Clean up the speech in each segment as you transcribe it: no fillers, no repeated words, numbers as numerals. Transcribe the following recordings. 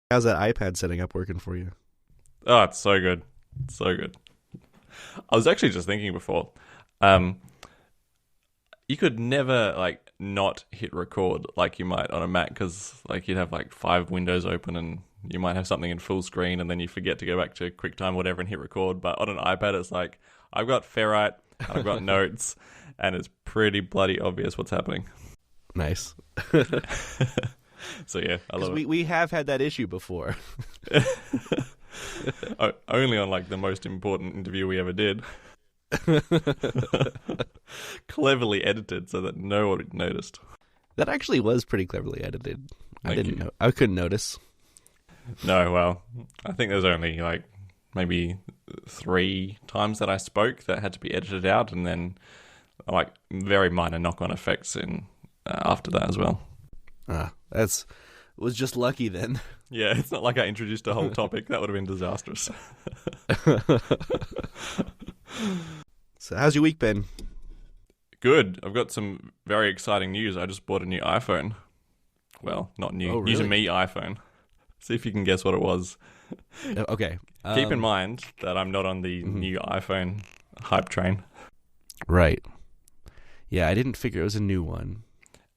How's that iPad setting up working for you? Oh, it's so good. So good. I was actually just thinking before, um, you could never like not hit record like you might on a Mac because like you'd have like five windows open and you might have something in full screen and then you forget to go back to QuickTime or whatever and hit record. But on an iPad, it's like I've got Ferrite and I've got notes and it's pretty bloody obvious what's happening. Nice. So yeah, I love we, it. we have had that issue before. Only on like the most important interview we ever did. Cleverly edited so that no one noticed. That actually was pretty cleverly edited. I Thank didn't you. know. I couldn't notice. No, well, I think there's only like maybe three times that I spoke that had to be edited out, and then like very minor knock-on effects in after that as well. That's was just lucky then. Yeah, it's not like I introduced a whole topic. That would have been disastrous. So how's your week been? Good. I've got some very exciting news. I just bought a new iPhone. Well, not new. Oh, New to really? me iPhone. See if you can guess what it was. Okay. Keep in mind that I'm not on the new iPhone hype train. Right. Yeah, I didn't figure it was a new one.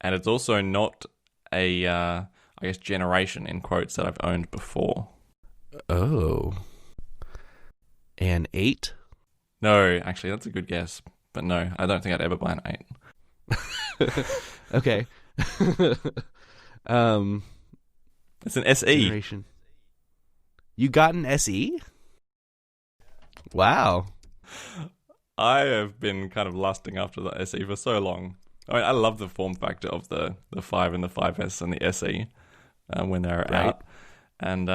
And it's also not a, I guess, generation in quotes that I've owned before. Oh. An 8? No, actually, that's a good guess. But no, I don't think I'd ever buy an 8. Okay. It's an SE. Generation. You got an SE? Wow. I have been kind of lusting after the SE for so long. I mean, I love the form factor of the 5 and the 5S and the SE when they're Right. out. And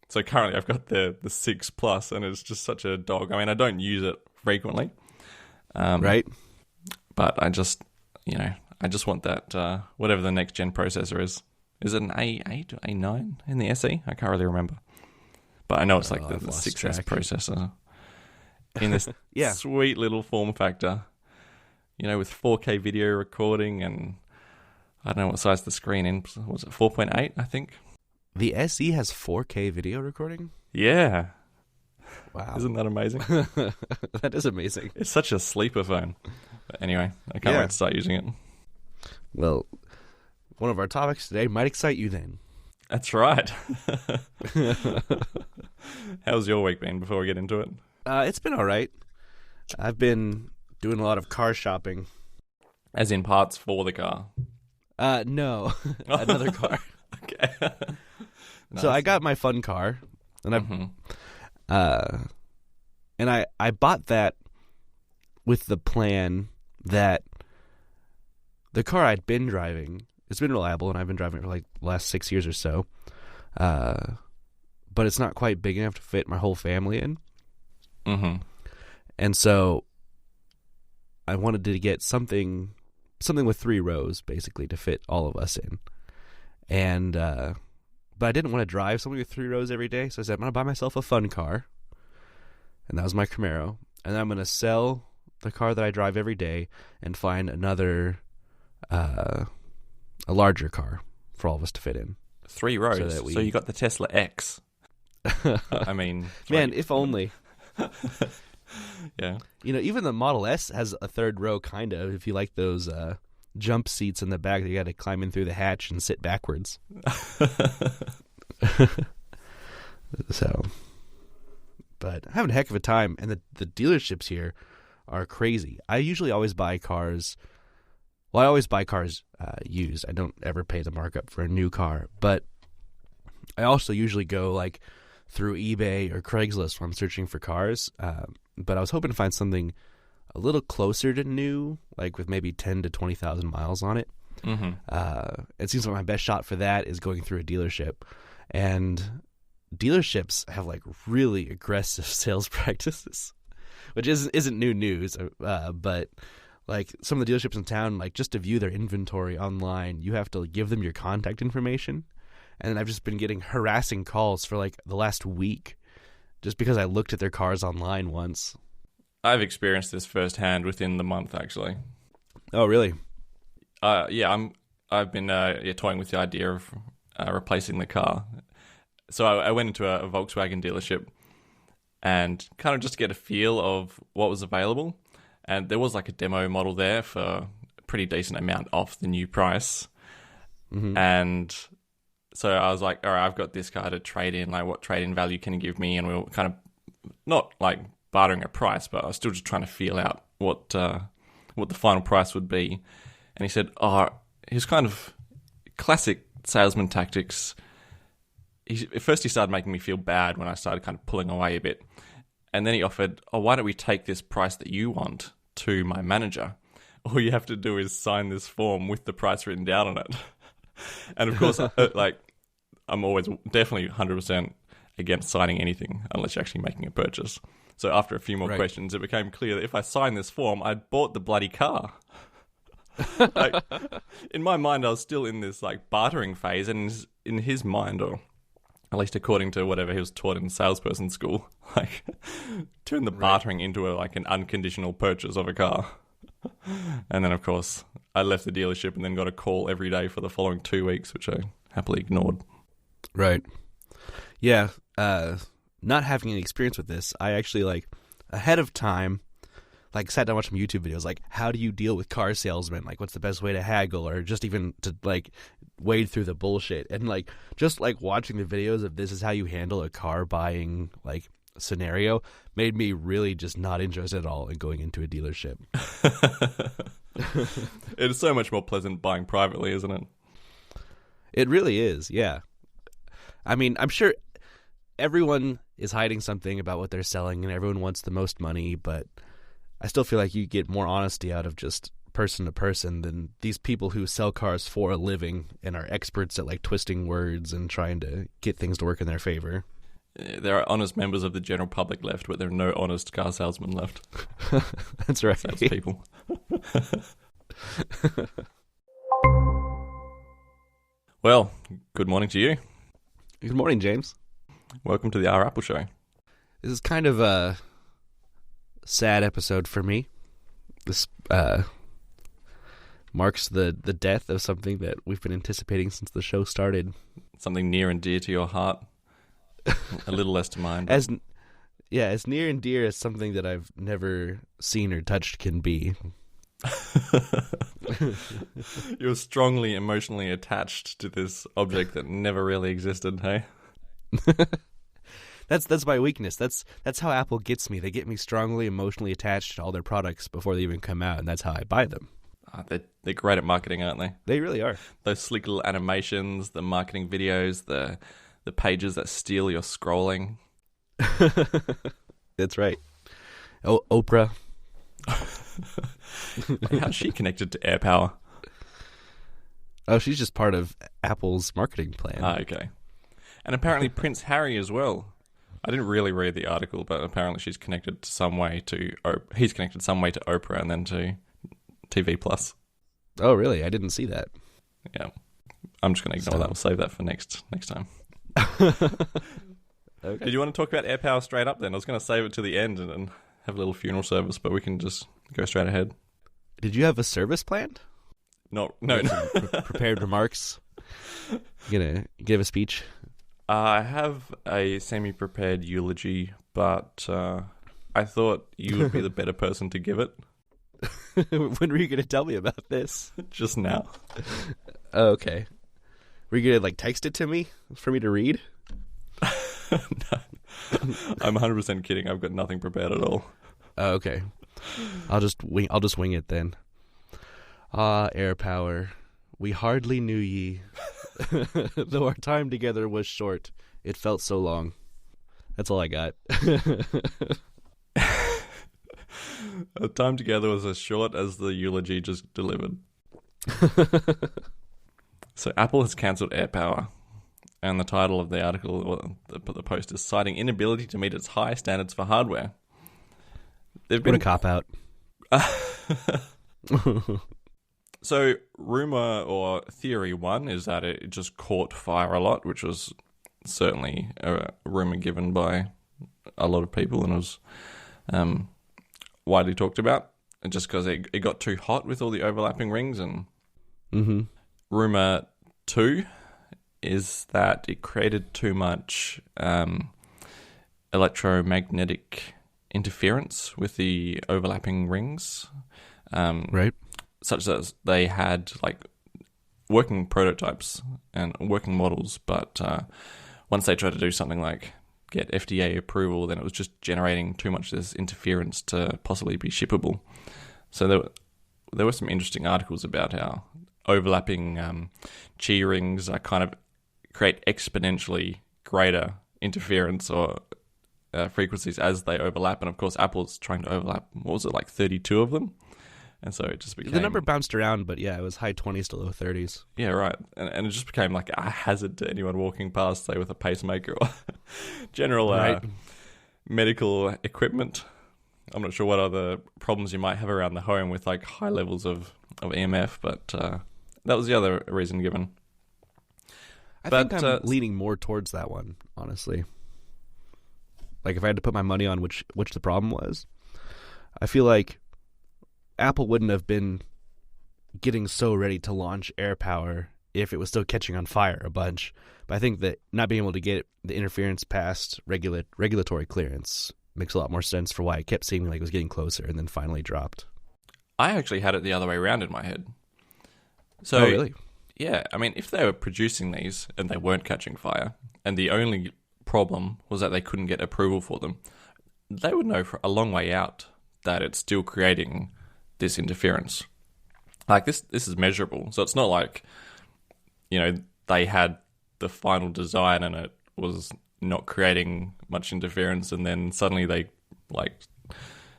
so currently I've got the 6 Plus, and it's just such a dog. I mean, I don't use it frequently. Right? But I just, I just want that, whatever the next gen processor is. Is it an A8 or A9 in the SE? I can't really remember. But I know it's like the I've lost 6S track. processor in this Yeah. sweet little form factor. With 4K video recording and I don't know what size the screen in. Was it 4.8, I think? The SE has 4K video recording? Yeah. Wow. Isn't that amazing? That is amazing. It's such a sleeper phone. But anyway, I can't Yeah. wait to start using it. Well, one of our topics today might excite you then. That's right. How's your week been before we get into it? It's been all right. I've been doing a lot of car shopping. As in parts for the car. No, another car. Okay. So I Nice. got my fun car, and Mhm. I bought that with the plan that the car I'd been driving, it's been reliable, and I've been driving it for like the last 6 years or so. But it's not quite big enough to fit my whole family in, Mhm. and so I wanted to get something with 3 rows basically to fit all of us in, and but I didn't want to drive something with 3 rows every day, so I said I'm gonna buy myself a fun car, and that was my Camaro, and then I'm gonna sell the car that I drive every day and find another, a larger car for all of us to fit in. 3 rows. So So, that we- you got the Tesla X. I mean, Man, if only. yeah. Even the Model S has a 3rd row, kind of, if you like those jump seats in the back that you got to climb in through the hatch and sit backwards. So, but I'm having a heck of a time, and the dealerships here are crazy. I usually always buy cars. Well, I always buy cars used. I don't ever pay the markup for a new car, but I also usually go like through eBay or Craigslist when I'm searching for cars. But I was hoping to find something a little closer to new, like with maybe 10 to 20,000 miles on it. Mhm. It seems like my best shot for that is going through a dealership, and dealerships have like really aggressive sales practices, which isn't new news. But like some of the dealerships in town, like just to view their inventory online, you have to give them your contact information. And I've just been getting harassing calls for like the last week just because I looked at their cars online once. I've experienced this firsthand within the month, actually. Oh, really? Yeah, I've been toying with the idea of replacing the car. So I went into a Volkswagen dealership and kind of just to get a feel of what was available. And there was like a demo model there for a pretty decent amount off the new price. Mm-hmm. And so I was like, all right, I've got this car to trade in. Like, what trade-in value can you give me? And we were kind of not like bartering a price, but I was still just trying to feel out what the final price would be. And he said, he was kind of classic salesman tactics. At first he started making me feel bad when I started kind of pulling away a bit. And then he offered, why don't we take this price that you want to my manager? All you have to do is sign this form with the price written down on it. And of course, like, I'm always definitely 100% against signing anything unless you're actually making a purchase. So after a few more questions, it became clear that if I signed this form, I'd bought the bloody car. Like, in my mind, I was still in this like bartering phase, and in his mind, or at least according to whatever he was taught in salesperson school, like turn the bartering into an unconditional purchase of a car. And then, of course, I left the dealership and then got a call every day for the following 2 weeks, which I happily ignored. Right. Yeah. Not having any experience with this, I actually, like, ahead of time, like, sat down and watched some YouTube videos, like, how do you deal with car salesmen? Like, what's the best way to haggle, or just even to, like, wade through the bullshit? And, like, just, like, watching the videos of this is how you handle a car buying, like, scenario made me really just not interested at all in going into a dealership. It is so much more pleasant buying privately, isn't it? It really is, yeah. I mean, I'm sure everyone is hiding something about what they're selling and everyone wants the most money, but I still feel like you get more honesty out of just person to person than these people who sell cars for a living and are experts at, like, twisting words and trying to get things to work in their favor. There are honest members of the general public left, but there are no honest car salesmen left. That's right. Salespeople. Well, good morning to you. Good morning, James. Welcome to the Our Apple Show. This is kind of a sad episode for me. This marks the death of something that we've been anticipating since the show started. Something near and dear to your heart. A little less to mine. As near and dear as something that I've never seen or touched can be. You're strongly emotionally attached to this object that never really existed, hey? That's my weakness. That's how Apple gets me. They get me strongly emotionally attached to all their products before they even come out, and that's how I buy them. They're great at marketing, aren't they? They really are. Those sleek little animations, the marketing videos, the pages that steal your scrolling. That's right. Oh, Oprah. How's she connected to AirPower? Oh, she's just part of Apple's marketing plan. Okay. And apparently Prince Harry as well. I didn't really read the article, but apparently she's connected some way to he's connected some way to Oprah and then to TV Plus. Oh, really? I didn't see that. Yeah. I'm just going to ignore that. We'll save that for next time. Okay. Did you want to talk about AirPower straight up then? I was going to save it to the end and have a little funeral service, but we can just go straight ahead. Did you have a service planned? No. Prepared remarks? You gonna give a speech? I have a semi-prepared eulogy, but I thought you would be the better person to give it. When were you going to tell me about this? Just now. Oh, okay. Were you going to, like, text it to me for me to read? No. I'm 100% kidding. I've got nothing prepared at all. Oh, okay. I'll just wing it then. Ah, AirPower, we hardly knew ye. Though our time together was short, it felt so long. That's all I got. Our time together was as short as the eulogy just delivered. So Apple has cancelled AirPower. And the title of the article, or the post, is citing inability to meet its high standards for hardware. What a cop-out. So, rumor or theory one is that it just caught fire a lot, which was certainly a rumor given by a lot of people and was widely talked about. And just because it got too hot with all the overlapping rings. And rumor two is that it created too much electromagnetic interference with the overlapping rings, Right. such that they had like working prototypes and working models, but once they tried to do something like get FDA approval, then it was just generating too much of this interference to possibly be shippable. So there were some interesting articles about how overlapping chi rings are kind of create exponentially greater interference or frequencies as they overlap. And of course, Apple's trying to overlap, what was it, like 32 of them? And so it just became... The number bounced around, but yeah, it was high 20s to low 30s. Yeah, right. And it just became like a hazard to anyone walking past, say, with a pacemaker or general medical equipment. I'm not sure what other problems you might have around the home with like high levels of EMF, but that was the other reason given. I think I'm leaning more towards that one, honestly. Like if I had to put my money on which the problem was, I feel like Apple wouldn't have been getting so ready to launch AirPower if it was still catching on fire a bunch. But I think that not being able to get the interference past regulatory clearance makes a lot more sense for why it kept seeming like it was getting closer and then finally dropped. I actually had it the other way around in my head. So, oh, really? Yeah, I mean, if they were producing these and they weren't catching fire, and the only problem was that they couldn't get approval for them, they would know for a long way out that it's still creating this interference. Like, this is measurable. So it's not like, they had the final design and it was not creating much interference, and then suddenly they,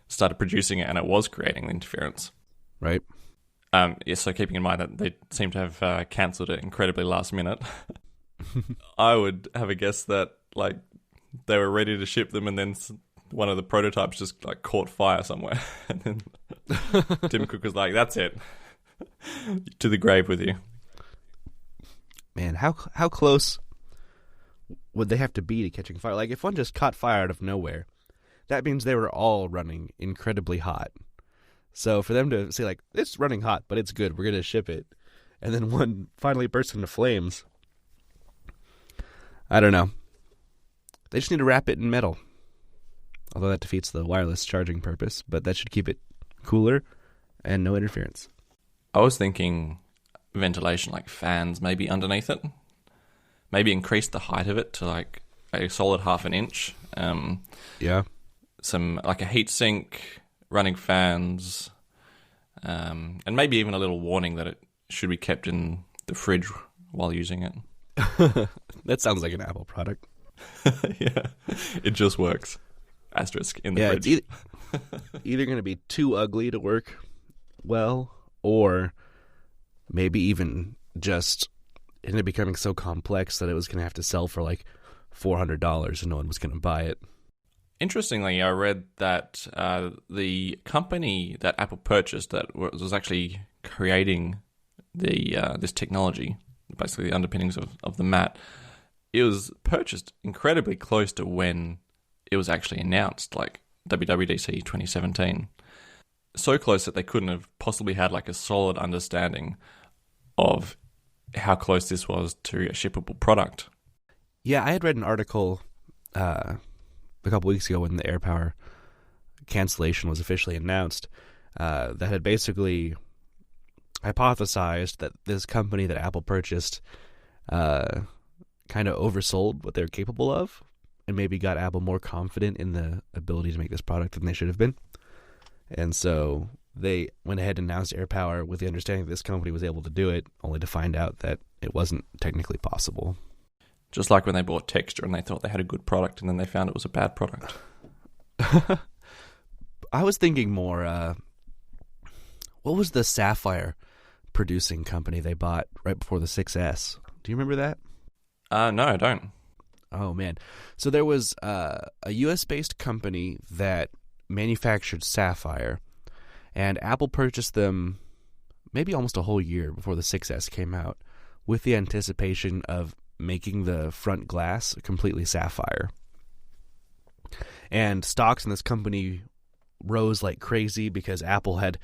started producing it and it was creating the interference. Right. So keeping in mind that they seem to have cancelled it incredibly last minute, I would have a guess that, they were ready to ship them and then one of the prototypes just, caught fire somewhere. And then Tim Cook was like, that's it. To the grave with you. Man, how close would they have to be to catching fire? Like, if one just caught fire out of nowhere, that means they were all running incredibly hot. So for them to say, it's running hot, but it's good, we're going to ship it, and then one finally bursts into flames, I don't know. They just need to wrap it in metal. Although that defeats the wireless charging purpose, but that should keep it cooler and no interference. I was thinking ventilation, like fans maybe underneath it. Maybe increase the height of it to a solid half an inch. Yeah. Some, a heat sink, running fans, and maybe even a little warning that it should be kept in the fridge while using it. That sounds like an Apple product. Yeah, it just works. Asterisk in the fridge. It's either going to be too ugly to work well, or maybe even just ended up becoming so complex that it was going to have to sell for $400 and no one was going to buy it. Interestingly, I read that the company that Apple purchased that was actually creating this technology, basically the underpinnings of the Mac, it was purchased incredibly close to when it was actually announced, like WWDC 2017. So close that they couldn't have possibly had a solid understanding of how close this was to a shippable product. Yeah, I had read an article a couple weeks ago when the AirPower cancellation was officially announced that had basically hypothesized that this company that Apple purchased kind of oversold what they're capable of and maybe got Apple more confident in the ability to make this product than they should have been. And so they went ahead and announced AirPower with the understanding that this company was able to do it, only to find out that it wasn't technically possible. Just like when they bought Texture and they thought they had a good product and then they found it was a bad product. I was thinking more, what was the Sapphire producing company they bought right before the 6S? Do you remember that? No, I don't. Oh, man. So there was a US-based company that manufactured Sapphire, and Apple purchased them maybe almost a whole year before the 6S came out with the anticipation of making the front glass completely sapphire. And stocks in this company rose like crazy because Apple had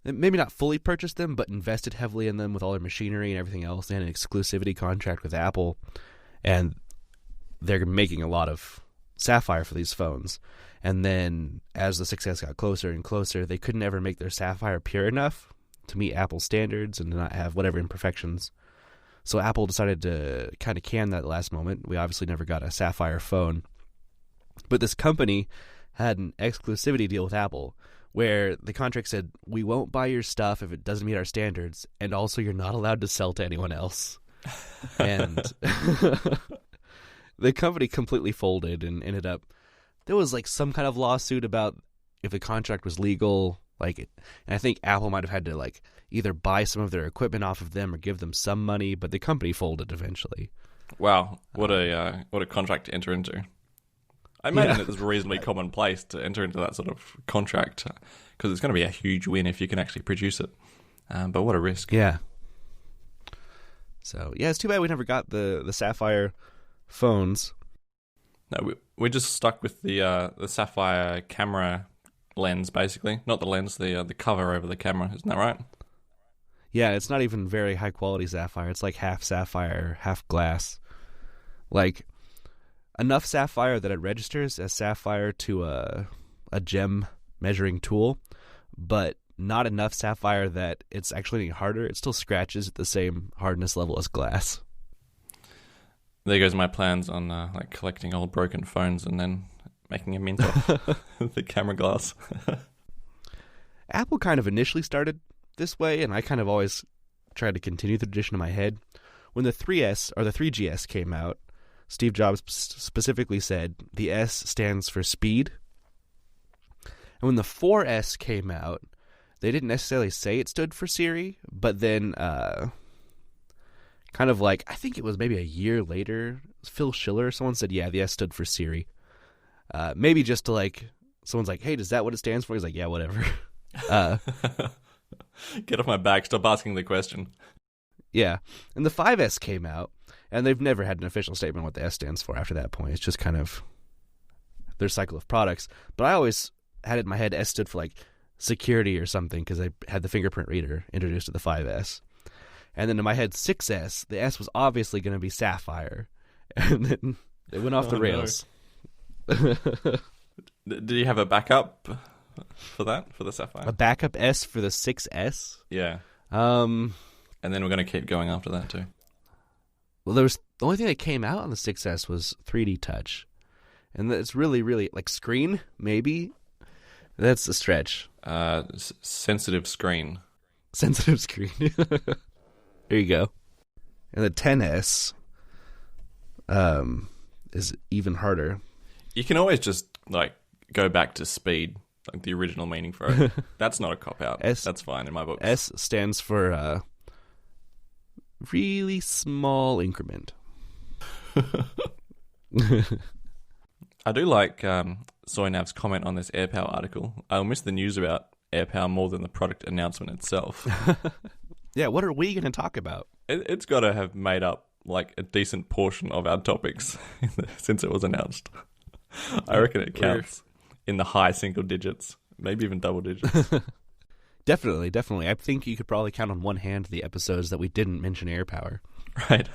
maybe not fully purchased them, but invested heavily in them with all their machinery and everything else. They had an exclusivity contract with Apple, and they're making a lot of Sapphire for these phones. And then as the 6S got closer and closer, they couldn't ever make their Sapphire pure enough to meet Apple's standards and to not have whatever imperfections. So Apple decided to kind of can that at the last moment. We obviously never got a Sapphire phone. But this company had an exclusivity deal with Apple where the contract said, we won't buy your stuff if it doesn't meet our standards, and also you're not allowed to sell to anyone else. And the company completely folded and ended up, there was like some kind of lawsuit about if the contract was legal, and I think Apple might have had to like either buy some of their equipment off of them or give them some money, but the company folded eventually. Wow, what a contract to enter into. I imagine it was reasonably commonplace to enter into that sort of contract because it's going to be a huge win if you can actually produce it. But what a risk. Yeah. So, yeah, it's too bad we never got the Sapphire phones. No, we're just stuck with the Sapphire camera lens, basically. Not the lens, the cover over the camera. Isn't that right? Yeah, it's not even very high-quality Sapphire. It's like half Sapphire, half glass. Like, enough Sapphire that it registers as Sapphire to a gem measuring tool, but not enough Sapphire that it's actually any harder. It still scratches at the same hardness level as glass. There goes my plans on collecting old broken phones and then making a mint off the camera glass. Apple kind of initially started this way, and I kind of always tried to continue the tradition in my head. When the 3S or the 3GS came out, Steve Jobs specifically said the S stands for speed. And when the 4S came out, they didn't necessarily say it stood for Siri, but then kind of like, I think it was maybe a year later, Phil Schiller, someone said, yeah, the S stood for Siri. Maybe just to like, someone's like, hey, is that what it stands for? He's like, yeah, whatever. Get off my back, stop asking the question. Yeah. And the 5S came out, and they've never had an official statement what the S stands for after that point. It's just kind of their cycle of products. But I always had it in my head S stood for like security or something because I had the fingerprint reader introduced to the 5S. And then in my head, 6S, the S was obviously going to be Sapphire. And then it went off the rails. No. Did you have a backup for that, for the Sapphire? A backup S for the 6S? Yeah. And then we're going to keep going after that too. Well, the only thing that came out on the 6S was 3D Touch. And it's really, really, like screen, maybe? That's a stretch. Sensitive screen. Sensitive screen. There you go. And the 10S is even harder. You can always just like go back to speed, like the original meaning for it. That's not a cop-out. That's fine in my book. S stands for really small increment. I do like Soynav's comment on this AirPower article. I'll miss the news about AirPower more than the product announcement itself. Yeah, what are we going to talk about? It's got to have made up like a decent portion of our topics since it was announced. I reckon it counts in the high single digits, maybe even double digits. Definitely. I think you could probably count on one hand the episodes that we didn't mention AirPower. Right.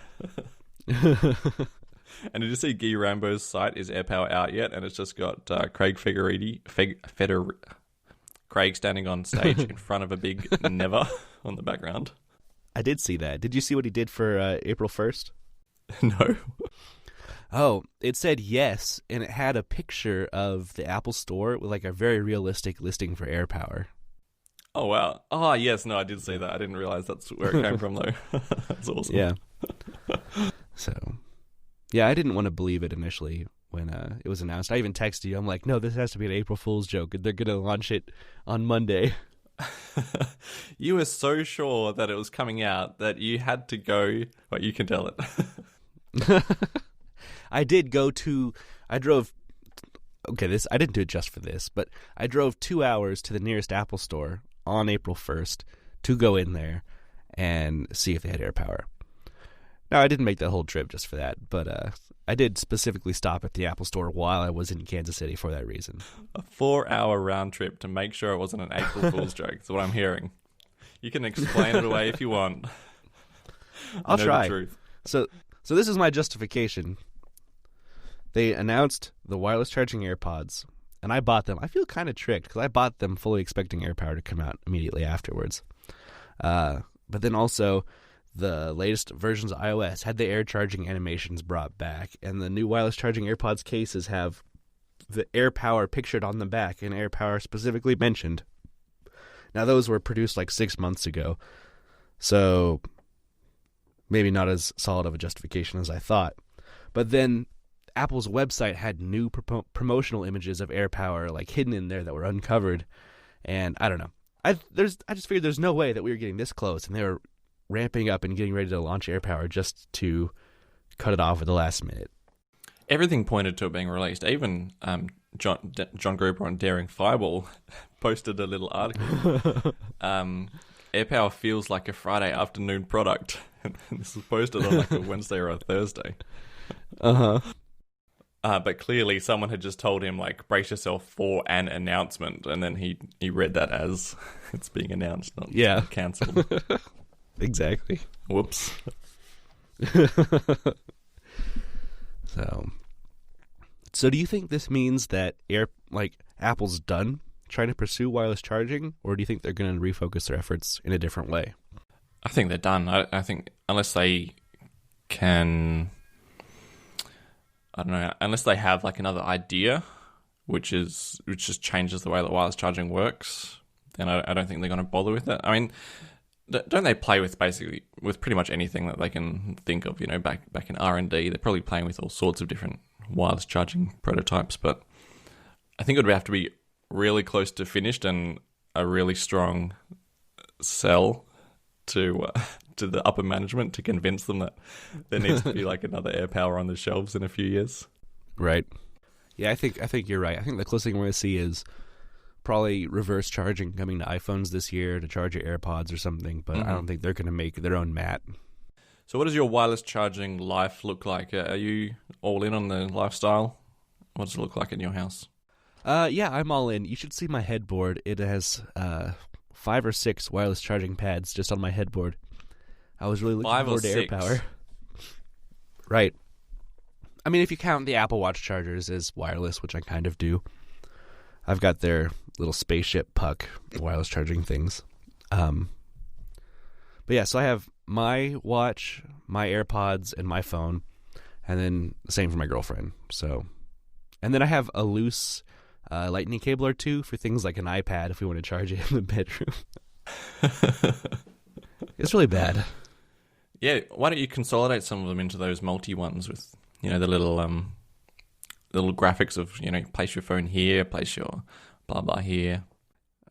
And did you see Guy Rambo's site, Is AirPower Out Yet? And it's just got Craig standing on stage in front of a big never on the background. I did see that. Did you see what he did for April 1st? No. Oh, it said yes, and it had a picture of the Apple Store with like a very realistic listing for AirPower. Oh, wow. Oh, yes. No, I did see that. I didn't realize that's where it came from, though. That's awesome. Yeah. So, yeah, I didn't want to believe it initially when it was announced. I even texted you. I'm like, no, this has to be an April Fool's joke. They're going to launch it on Monday. You were so sure that it was coming out that you had to go. Well, you can tell it. I drove. Okay, I didn't do it just for this, but I drove 2 hours to the nearest Apple store on April 1st to go in there and see if they had AirPower. Now, I didn't make that whole trip just for that, but I did specifically stop at the Apple store while I was in Kansas City for that reason. A 4-hour round trip to make sure it wasn't an April Fool's joke. That's what I'm hearing. You can explain it away if you want. I'll know try. The truth. So this is my justification. They announced the wireless charging AirPods, and I bought them. I feel kind of tricked because I bought them fully expecting AirPower to come out immediately afterwards. But then also, the latest versions of iOS had the air charging animations brought back, and the new wireless charging AirPods cases have the AirPower pictured on the back, and AirPower specifically mentioned. Now, those were produced like 6 months ago, so maybe not as solid of a justification as I thought. But then Apple's website had new promotional images of AirPower like hidden in there that were uncovered, and I don't know. I just figured there's no way that we were getting this close, and they were ramping up and getting ready to launch AirPower just to cut it off at the last minute. Everything pointed to it being released. Even John Gruber on Daring Fireball posted a little article. AirPower feels like a Friday afternoon product. This was posted on like a Wednesday or a Thursday. But clearly someone had just told him, like, brace yourself for an announcement, and then he read that as it's being announced, not cancelled. Exactly. Whoops. So do you think this means that Apple's done trying to pursue wireless charging, or do you think they're going to refocus their efforts in a different way? I think they're done. I think unless they can, I don't know, unless they have like another idea, which just changes the way that wireless charging works, then I don't think they're going to bother with it. I mean, don't they play with pretty much anything that they can think of? You know, back in R&D, they're probably playing with all sorts of different wireless charging prototypes, but I think it would have to be really close to finished and a really strong sell to the upper management to convince them that there needs to be like another AirPower on the shelves in a few years. Right. Yeah, I think you're right. I think the closest thing we're going to see is probably reverse charging coming to iPhones this year to charge your AirPods or something, but I don't think they're going to make their own mat. So what does your wireless charging life look like? Are you all in on the lifestyle? What does it look like in your house? Yeah, I'm all in. You should see my headboard. It has 5 or 6 wireless charging pads just on my headboard. I was really looking forward to AirPower. Right. I mean, if you count the Apple Watch chargers as wireless, which I kind of do, I've got their little spaceship puck wireless charging things. But yeah, so I have my watch, my AirPods, and my phone, and then the same for my girlfriend. So, and then I have a loose lightning cable or two for things like an iPad if we want to charge it in the bedroom. It's really bad. Yeah, why don't you consolidate some of them into those multi ones with, you know, the little graphics of, you know, place your phone here, place your blah blah here.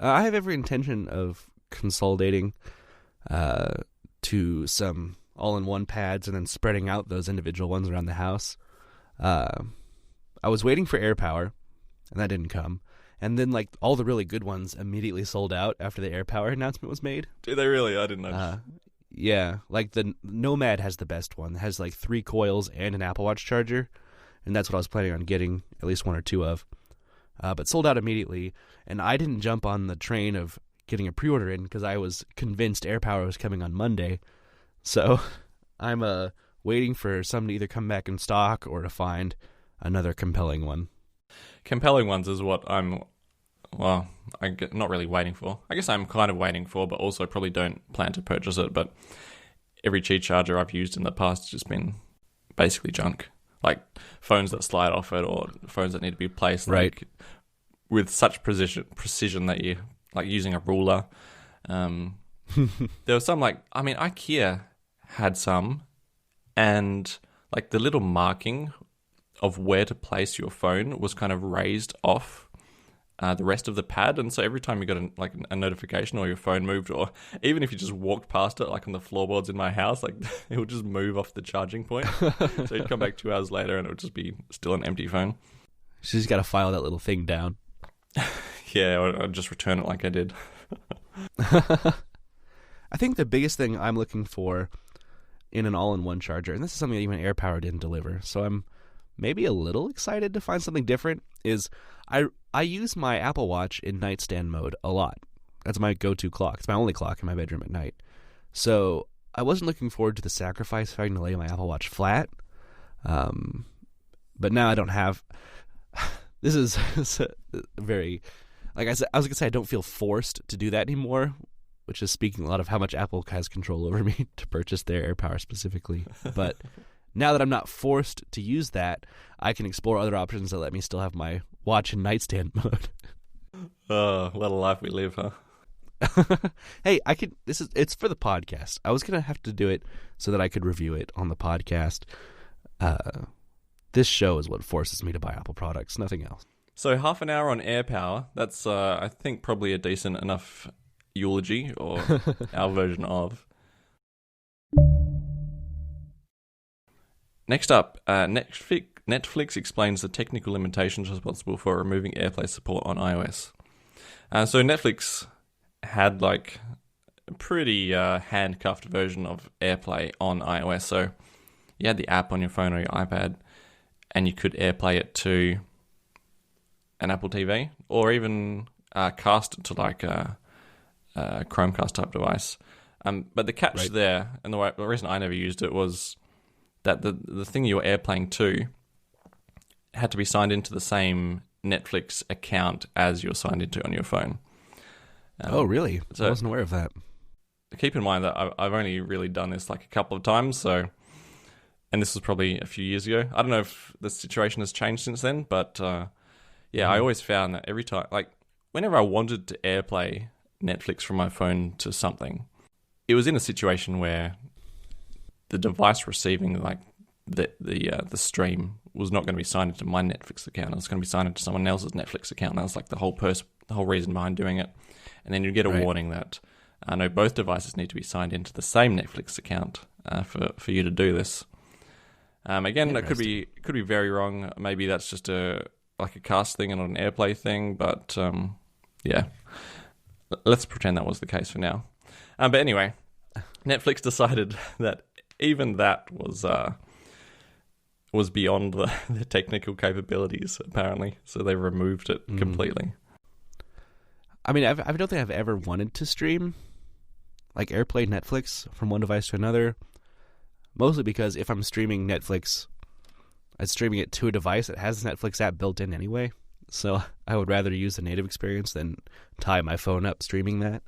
I have every intention of consolidating to some all-in-one pads and then spreading out those individual ones around the house. I was waiting for AirPower, and that didn't come. And then, like, all the really good ones immediately sold out after the AirPower announcement was made. Do they really? I didn't know. Yeah, like the Nomad has the best one. It has, like, 3 coils and an Apple Watch charger, and that's what I was planning on getting at least 1 or 2 of. But sold out immediately, and I didn't jump on the train of getting a pre-order in because I was convinced AirPower was coming on Monday. So I'm waiting for some to either come back in stock or to find another compelling one. Compelling ones is what I'm not really waiting for. I guess I'm kind of waiting for, but also probably don't plan to purchase it. But every Qi charger I've used in the past has just been basically junk. Like phones that slide off it or phones that need to be placed like with such precision that you like using a ruler. There was some IKEA had some, and like the little marking of where to place your phone was kind of raised off the rest of the pad, and so every time you got a notification or your phone moved, or even if you just walked past it, like on the floorboards in my house, like it would just move off the charging point. So you'd come back 2 hours later and it would just be still an empty phone. So you just got to file that little thing down. Yeah, or I'd just return it like I did. I think the biggest thing I'm looking for in an all-in-one charger, and this is something that even AirPower didn't deliver, so I'm maybe a little excited to find something different, is I use my Apple Watch in nightstand mode a lot. That's my go-to clock. It's my only clock in my bedroom at night. So I wasn't looking forward to the sacrifice of having to lay my Apple Watch flat. But now I don't have. This is very, like I said, I was gonna say I don't feel forced to do that anymore, which is speaking a lot of how much Apple has control over me to purchase their AirPower specifically. But now that I'm not forced to use that, I can explore other options that let me still have my watch in nightstand mode. Oh, what a life we live, huh? Hey, it's for the podcast. I was gonna have to do it so that I could review it on the podcast. This show is what forces me to buy Apple products, nothing else. So half an hour on AirPower, that's I think probably a decent enough eulogy, or our version of. Next up, Netflix explains the technical limitations responsible for removing AirPlay support on iOS. So Netflix had like a pretty handcuffed version of AirPlay on iOS. So you had the app on your phone or your iPad, and you could AirPlay it to an Apple TV, or even cast it to like a Chromecast type device. But the catch there, and the reason I never used it, was that the thing you were AirPlaying to had to be signed into the same Netflix account as you're signed into on your phone. Oh, really? So I wasn't aware of that. Keep in mind that I've only really done this like a couple of times, and this was probably a few years ago. I don't know if the situation has changed since then, but I always found that every time, like whenever I wanted to AirPlay Netflix from my phone to something, it was in a situation where the device receiving like the stream was not going to be signed into my Netflix account. It was going to be signed into someone else's Netflix account. And that was like the whole reason behind doing it. And then you get a warning that I know both devices need to be signed into the same Netflix account for you to do this. Again, that could be very wrong. Maybe that's just a cast thing and not an AirPlay thing. But let's pretend that was the case for now. But anyway, Netflix decided that even that was beyond the technical capabilities, apparently. So they removed it completely. I mean, I don't think I've ever wanted to stream like AirPlay Netflix from one device to another. Mostly because if I'm streaming Netflix, I'm streaming it to a device that has the Netflix app built in anyway. So I would rather use the native experience than tie my phone up streaming that.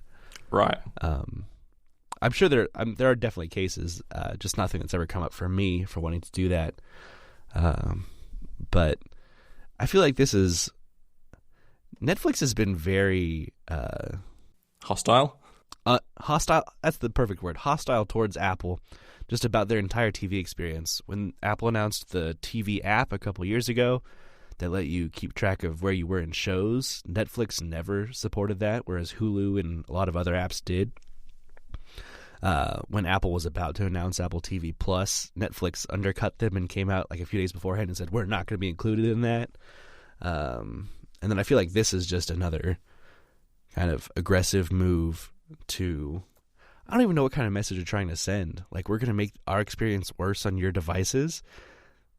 Right. I'm sure there are definitely cases, just nothing that's ever come up for me for wanting to do that. But I feel like Netflix has been very hostile. Hostile. That's the perfect word. Hostile towards Apple, just about their entire TV experience. When Apple announced the TV app a couple years ago that let you keep track of where you were in shows, Netflix never supported that, whereas Hulu and a lot of other apps did. When Apple was about to announce Apple TV Plus, Netflix undercut them and came out like a few days beforehand and said, we're not going to be included in that. And then I feel like this is just another kind of aggressive move to, I don't even know what kind of message you're trying to send. Like, we're going to make our experience worse on your devices.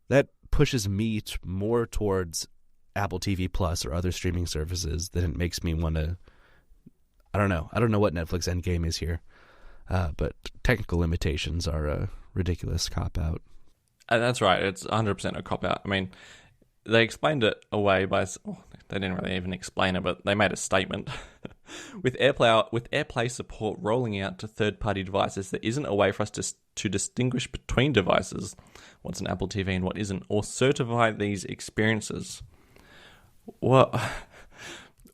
That pushes me more towards Apple TV Plus or other streaming services than it makes me want to. I don't know. I don't know what Netflix endgame is here. But technical limitations are a ridiculous cop-out. That's right. It's 100% a cop-out. I mean, they explained it away by... they didn't really even explain it, but they made a statement. With AirPlay support rolling out to third-party devices, there isn't a way for us to distinguish between devices, what's an Apple TV and what isn't, or certify these experiences. What?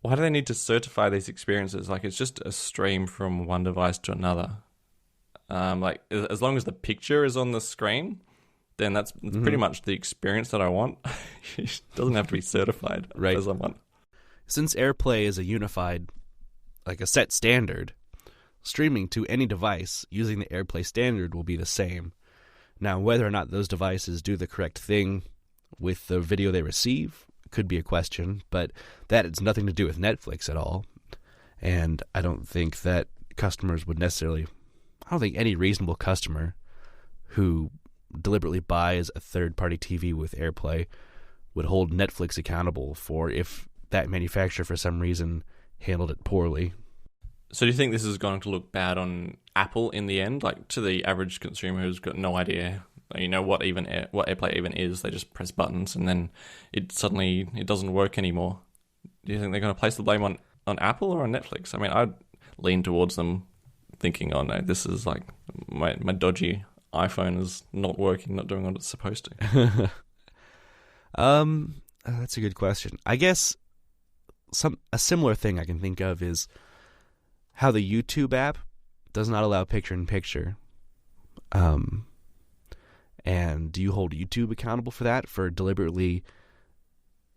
Why do they need to certify these experiences? Like, it's just a stream from one device to another. Like, as long as the picture is on the screen, then that's pretty much the experience that I want. It doesn't have to be certified for someone. Since AirPlay is a unified, like a set standard, streaming to any device using the AirPlay standard will be the same. Now, whether or not those devices do the correct thing with the video they receive could be a question, but that has nothing to do with Netflix at all. And I don't think that customers would necessarily... I don't think any reasonable customer who deliberately buys a third-party TV with AirPlay would hold Netflix accountable for if that manufacturer for some reason handled it poorly. So do you think this is going to look bad on Apple in the end? Like, to the average consumer who's got no idea, what AirPlay even is. They just press buttons and then it doesn't work anymore. Do you think they're going to place the blame on Apple or on Netflix? I mean, I'd lean towards them thinking, oh no, this is like my dodgy iPhone is not working, not doing what it's supposed to. That's a good question. I guess a similar thing I can think of is how the YouTube app does not allow picture-in-picture. And do you hold YouTube accountable for that, for deliberately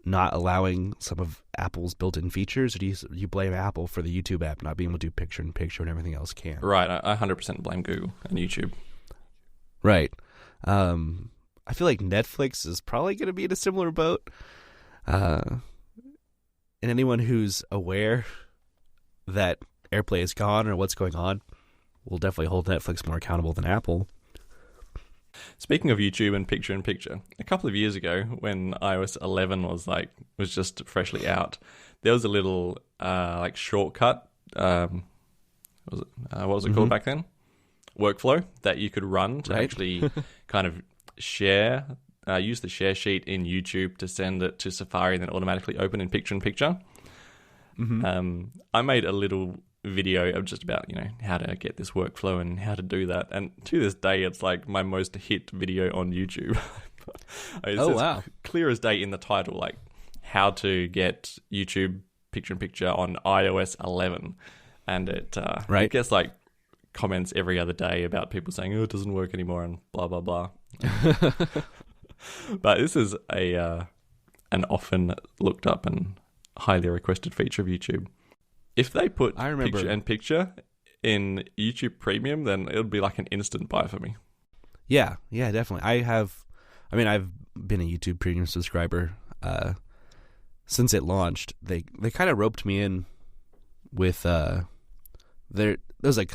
not allowing some of Apple's built-in features? Or do you blame Apple for the YouTube app not being able to do picture-in-picture and everything else can? Right, I 100% blame Google and YouTube. Right. I feel like Netflix is probably going to be in a similar boat. And anyone who's aware that AirPlay is gone or what's going on will definitely hold Netflix more accountable than Apple. Speaking of YouTube and picture-in-picture, a couple of years ago when iOS 11 was just freshly out, there was a little shortcut. What was it called back then? Workflow that you could run to actually kind of share, use the share sheet in YouTube to send it to Safari and then automatically open in picture-in-picture. I made a little video of just about, how to get this workflow and how to do that. And to this day, it's like my most hit video on YouTube. Wow. Clear as day in the title, like how to get YouTube picture-in-picture on iOS 11. And it gets like comments every other day about people saying, oh, it doesn't work anymore and blah, blah, blah. But this is an often looked up and highly requested feature of YouTube. If they put picture-in-picture in YouTube Premium, then it would be like an instant buy for me. Yeah, definitely. I've been a YouTube Premium subscriber since it launched. They kind of roped me in with there was like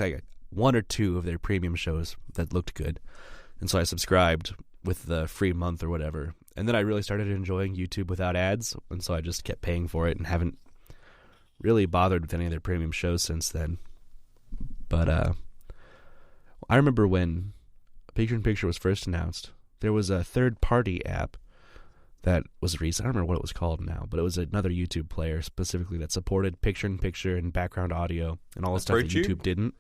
one or two of their premium shows that looked good, and so I subscribed with the free month or whatever. And then I really started enjoying YouTube without ads, and so I just kept paying for it and haven't really bothered with any of their premium shows since then. But I remember when Picture-in-Picture was first announced, there was a third-party app that was released. I don't remember what it was called now, but it was another YouTube player specifically that supported picture-in-picture and background audio and all the stuff that YouTube didn't.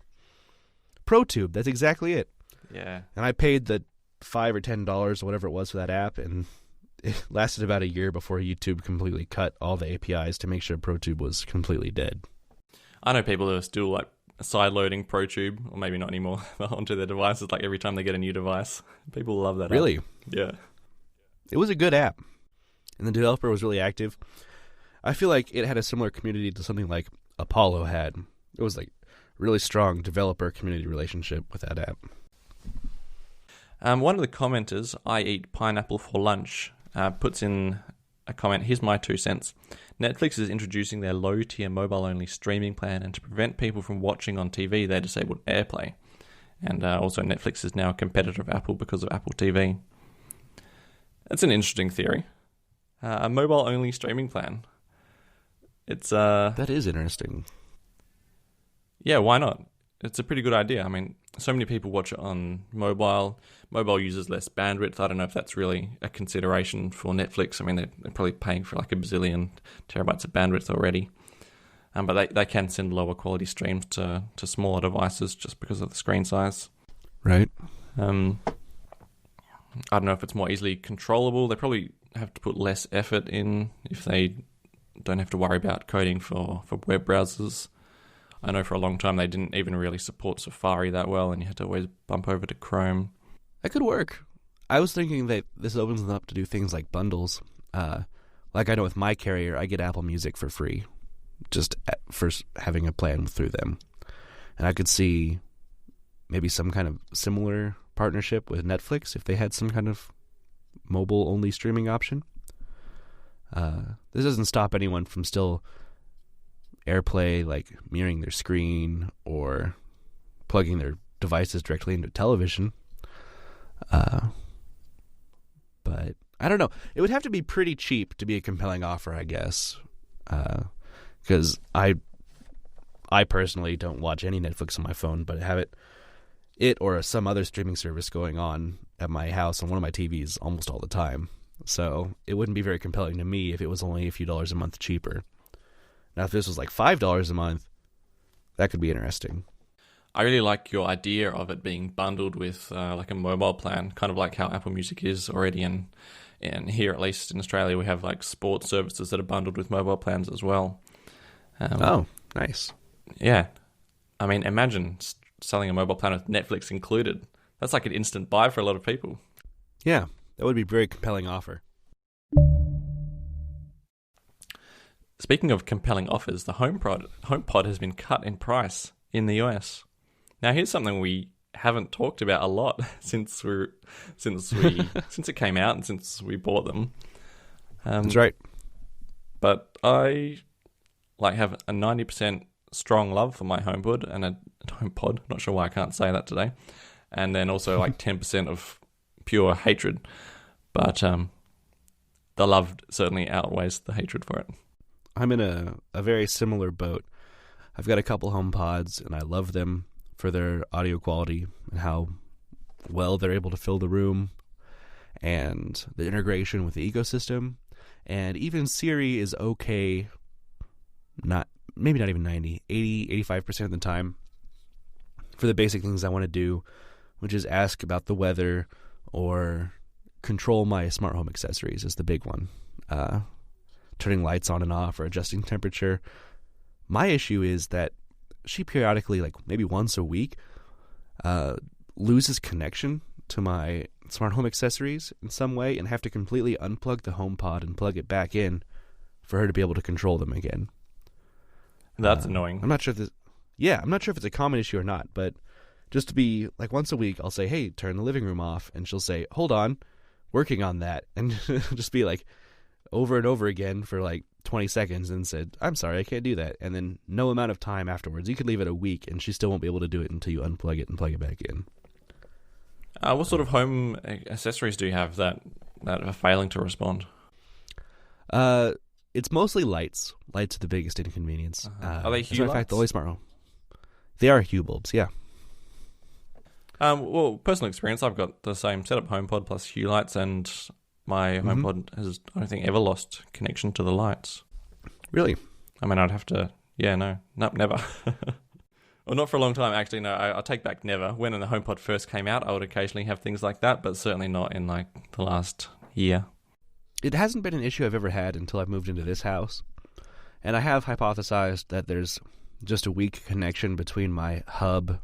ProTube, that's exactly it. Yeah. And I paid the $5 or $10 or whatever it was for that app, and it lasted about a year before YouTube completely cut all the APIs to make sure ProTube was completely dead. I know people who are still like side-loading ProTube, or maybe not anymore, onto their devices like every time they get a new device. People love that Really? app. Yeah. It was a good app, and the developer was really active. I feel like it had a similar community to something like Apollo had. It was like really strong developer-community relationship with that app. One of the commenters, I eat pineapple for lunch, puts in a comment, here's my 2 cents. Netflix is introducing their low-tier mobile-only streaming plan, and to prevent people from watching on TV, they disabled AirPlay. And also Netflix is now a competitor of Apple because of Apple TV. That's an interesting theory. A mobile-only streaming plan. That is interesting. Yeah, why not? It's a pretty good idea. I mean, so many people watch it on mobile. Mobile uses less bandwidth. I don't know if that's really a consideration for Netflix. I mean, they're probably paying for like a bazillion terabytes of bandwidth already. But they can send lower quality streams to smaller devices just because of the screen size. Right. I don't know if it's more easily controllable. They probably have to put less effort in if they don't have to worry about coding for web browsers. I know for a long time they didn't even really support Safari that well, and you had to always bump over to Chrome. That could work. I was thinking that this opens them up to do things like bundles. Like I know with my carrier, I get Apple Music for free, just for having a plan through them. And I could see maybe some kind of similar partnership with Netflix if they had some kind of mobile-only streaming option. This doesn't stop anyone from still AirPlay, like mirroring their screen or plugging their devices directly into television. But I don't know. It would have to be pretty cheap to be a compelling offer, I guess. Because I I personally don't watch any Netflix on my phone, but have it or some other streaming service going on at my house on one of my TVs almost all the time. So it wouldn't be very compelling to me if it was only a few dollars a month cheaper. Now, if this was like $5 a month, that could be interesting. I really like your idea of it being bundled with like a mobile plan, kind of like how Apple Music is already. And here, at least in Australia, we have like sports services that are bundled with mobile plans as well. Oh, nice. Yeah. I mean, imagine selling a mobile plan with Netflix included. That's like an instant buy for a lot of people. Yeah, that would be a very compelling offer. Speaking of compelling offers, the HomePod has been cut in price in the US. Now, here's something we haven't talked about a lot since it came out and since we bought them. That's right. But I have a 90% strong love for my HomePod and a HomePod. Not sure why I can't say that today. And then also like 10% of pure hatred. But the love certainly outweighs the hatred for it. I'm in a very similar boat. I've got a couple HomePods, and I love them for their audio quality and how well they're able to fill the room and the integration with the ecosystem. And even Siri is okay, maybe not even 90, 80, 85% of the time for the basic things I want to do, which is ask about the weather or control my smart home accessories is the big one. Turning lights on and off or adjusting temperature. My issue is that she periodically, like maybe once a week, loses connection to my smart home accessories in some way and have to completely unplug the HomePod and plug it back in for her to be able to control them again. That's annoying. I'm not sure if it's a common issue or not, but just to be like once a week, I'll say, hey, turn the living room off. And she'll say, hold on, working on that. And just be like, over and over again for like 20 seconds and said, I'm sorry, I can't do that. And then no amount of time afterwards. You could leave it a week and she still won't be able to do it until you unplug it and plug it back in. What sort of home accessories do you have that are failing to respond? It's mostly lights. Lights are the biggest inconvenience. Are they Hue lights? In fact, the only smart home. They are Hue bulbs, yeah. Well, personal experience, I've got the same setup, HomePod plus Hue lights, and my HomePod has, I don't think, ever lost connection to the lights. Really? I mean, I'd have to... Yeah, no, never. Well, not for a long time, actually. No, I'll take back never. When the HomePod first came out, I would occasionally have things like that, but certainly not in, like, the last year. It hasn't been an issue I've ever had until I've moved into this house. And I have hypothesized that there's just a weak connection between my hub,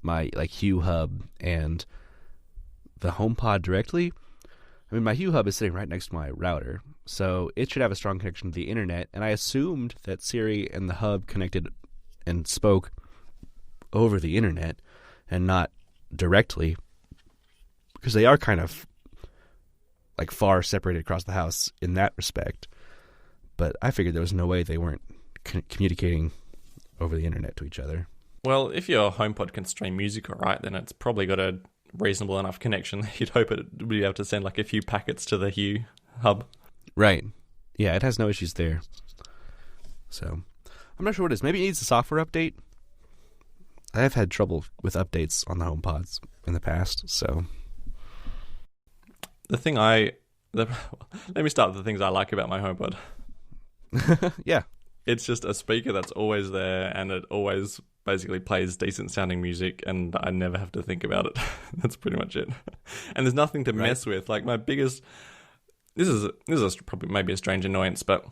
my, like, Hue hub, and the HomePod directly. I mean, my Hue hub is sitting right next to my router, so it should have a strong connection to the internet, and I assumed that Siri and the hub connected and spoke over the internet and not directly, because they are kind of like far separated across the house in that respect. But I figured there was no way they weren't communicating over the internet to each other. Well, if your HomePod can stream music all right, then it's probably got a reasonable enough connection that you'd hope it would be able to send like a few packets to the Hue hub. Right. Yeah, it has no issues there. So, I'm not sure what it is. Maybe it needs a software update. I have had trouble with updates on the HomePods in the past, so... Let me start with the things I like about my HomePod. Yeah. It's just a speaker that's always there, and it always basically plays decent sounding music, and I never have to think about it. That's pretty much it. And there's nothing to mess with. Like my biggest, this is probably maybe a strange annoyance, but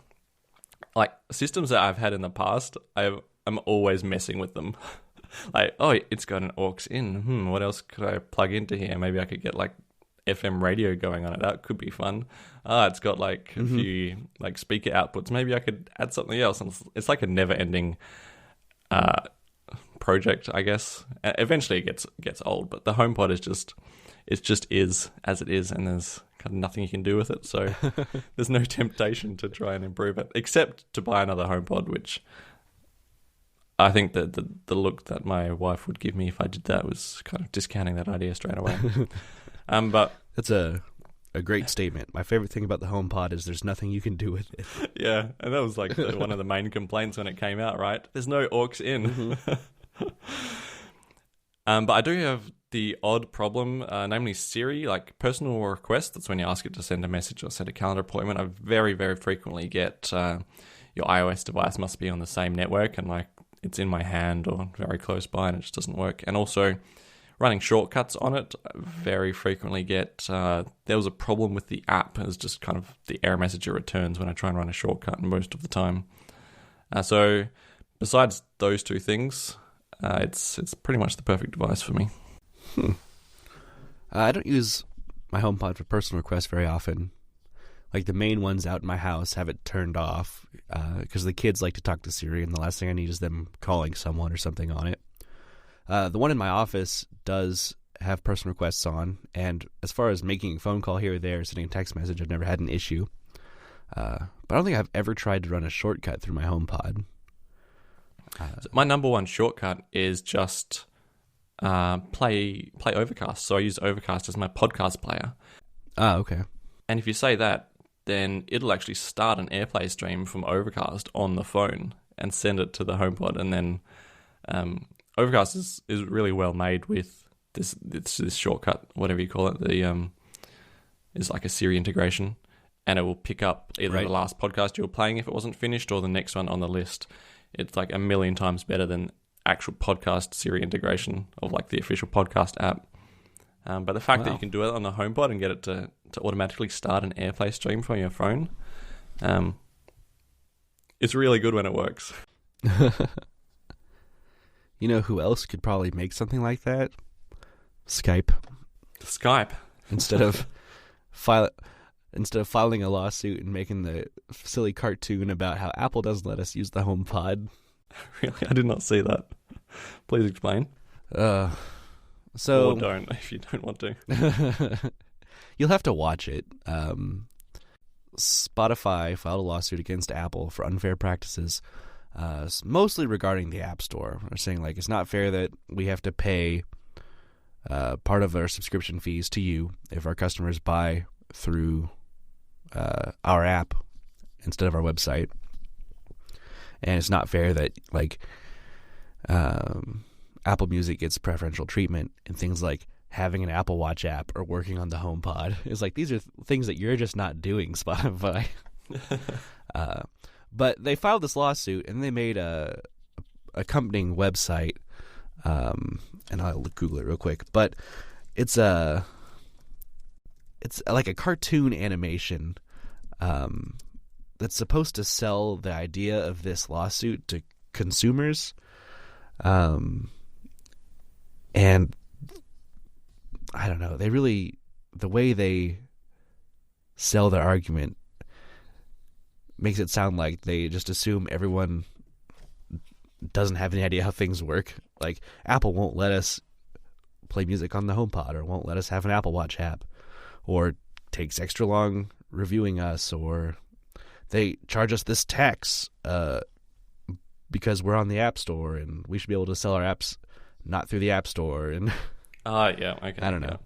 like systems that I've had in the past, I'm always messing with them. Like, oh, it's got an aux in. What else could I plug into here? Maybe I could get like FM radio going on it. That could be fun. It's got like a few like speaker outputs. Maybe I could add something else. And it's like a never-ending project, I guess. Eventually, it gets old. But the HomePod is as it is, and there's kind of nothing you can do with it. So there's no temptation to try and improve it, except to buy another HomePod, which I think that the look that my wife would give me if I did that was kind of discounting that idea straight away. But that's a a great statement. My favorite thing about the HomePod is there's nothing you can do with it. Yeah, and that was like one of the main complaints when it came out, right? There's no aux in. But I do have the odd problem, namely Siri, like personal requests. That's when you ask it to send a message or set a calendar appointment. I very, very frequently get your iOS device must be on the same network, and like it's in my hand or very close by, and it just doesn't work. And also running shortcuts on it, I very frequently get there was a problem with the app. It's just kind of the error message it returns when I try and run a shortcut most of the time. So besides those two things, it's pretty much the perfect device for me. I don't use my HomePod for personal requests very often. Like the main ones out in my house have it turned off because the kids like to talk to Siri, and the last thing I need is them calling someone or something on it. The one in my office does have personal requests on, and as far as making a phone call here or there, sending a text message, I've never had an issue. But I don't think I've ever tried to run a shortcut through my HomePod. So my number one shortcut is just play Overcast. So I use Overcast as my podcast player. Okay. And if you say that, then it'll actually start an AirPlay stream from Overcast on the phone and send it to the HomePod. And then Overcast is really well made with this shortcut, whatever you call it. Is like a Siri integration, and it will pick up either the last podcast you were playing if it wasn't finished, or the next one on the list. It's like a million times better than actual podcast Siri integration of like the official podcast app. But the fact that you can do it on the HomePod and get it to automatically start an AirPlay stream from your phone, it's really good when it works. You know who else could probably make something like that? Skype. Instead of filing a lawsuit and making the silly cartoon about how Apple doesn't let us use the HomePod. Really? I did not see that. Please explain. Or don't, if you don't want to. You'll have to watch it. Spotify filed a lawsuit against Apple for unfair practices, mostly regarding the App Store. They're saying like it's not fair that we have to pay part of our subscription fees to you if our customers buy through our app instead of our website, and it's not fair that like Apple Music gets preferential treatment and things like having an Apple Watch app or working on the HomePod. It's like these are things that you're just not doing, Spotify. But they filed this lawsuit and they made a accompanying website, and I'll Google it real quick. But it's like a cartoon animation that's supposed to sell the idea of this lawsuit to consumers. And I don't know, the way they sell their argument makes it sound like they just assume everyone doesn't have any idea how things work. Like Apple won't let us play music on the HomePod, or won't let us have an Apple Watch app, or takes extra long reviewing us, or they charge us this tax because we're on the App Store and we should be able to sell our apps not through the App Store. And yeah, okay. I don't know.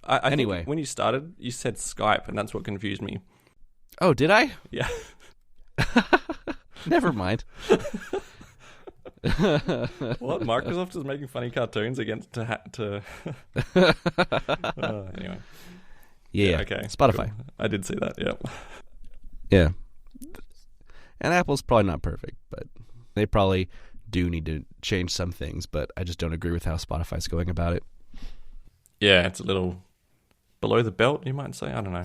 I anyway, think when you started, you said Skype, and that's what confused me. Oh, did I? Yeah. Never mind. What? Microsoft is making funny cartoons against to anyway. Yeah. Okay. Spotify. Cool. I did see that. Yeah. Yeah. And Apple's probably not perfect, but they probably do need to change some things. But I just don't agree with how Spotify's going about it. Yeah, it's a little below the belt, you might say. I don't know.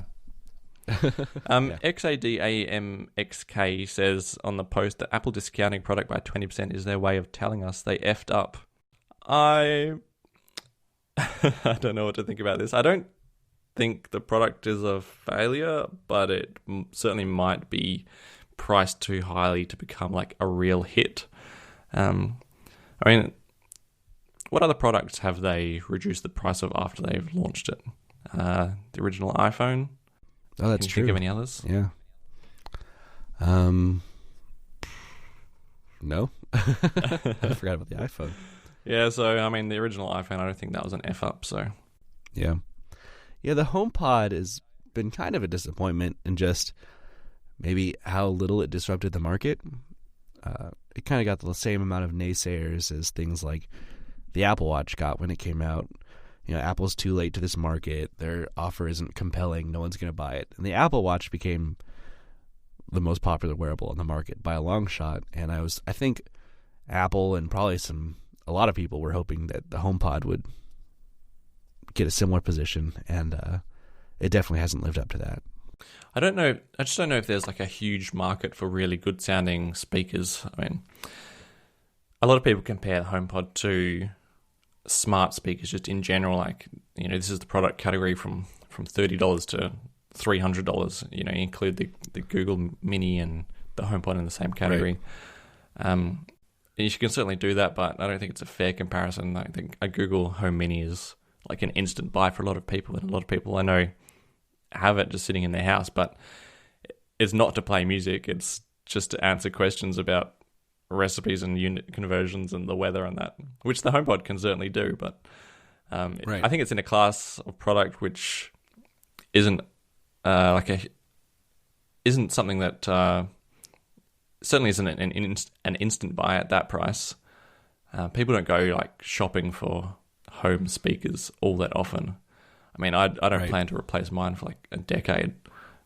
XADAMXK says on the post that Apple discounting product by 20% is their way of telling us they effed up. I don't know what to think about this. I don't think the product is a failure, but it certainly might be priced too highly to become like a real hit. I mean, what other products have they reduced the price of after they've launched it? The original iPhone. Oh, that's true. Can you think of any others? Yeah. No. I forgot about the iPhone. Yeah, so, I mean, the original iPhone, I don't think that was an F-up, so... Yeah. Yeah, the HomePod is been kind of a disappointment in just maybe how little it disrupted the market. It kind of got the same amount of naysayers as things like the Apple Watch got when it came out. Apple's too late to this market. Their offer isn't compelling. No one's going to buy it. And the Apple Watch became the most popular wearable on the market by a long shot. And I think Apple and probably a lot of people were hoping that the HomePod would get a similar position, and it definitely hasn't lived up to that. I don't know. I just don't know if there's like a huge market for really good sounding speakers. I mean, a lot of people compare the HomePod to smart speakers just in general. Like, this is the product category from $30 to $300. You include the Google Mini and the HomePod in the same category. Right. You can certainly do that, but I don't think it's a fair comparison. I think a Google Home Mini is like an instant buy for a lot of people, and a lot of people I know have it just sitting in their house, but it's not to play music. It's just to answer questions about recipes and unit conversions and the weather and that, which the HomePod can certainly do. But right. I think it's in a class of product which isn't isn't something that certainly isn't an instant buy at that price. People don't go like shopping for home speakers all that often. I mean, I don't Right. plan to replace mine for like a decade,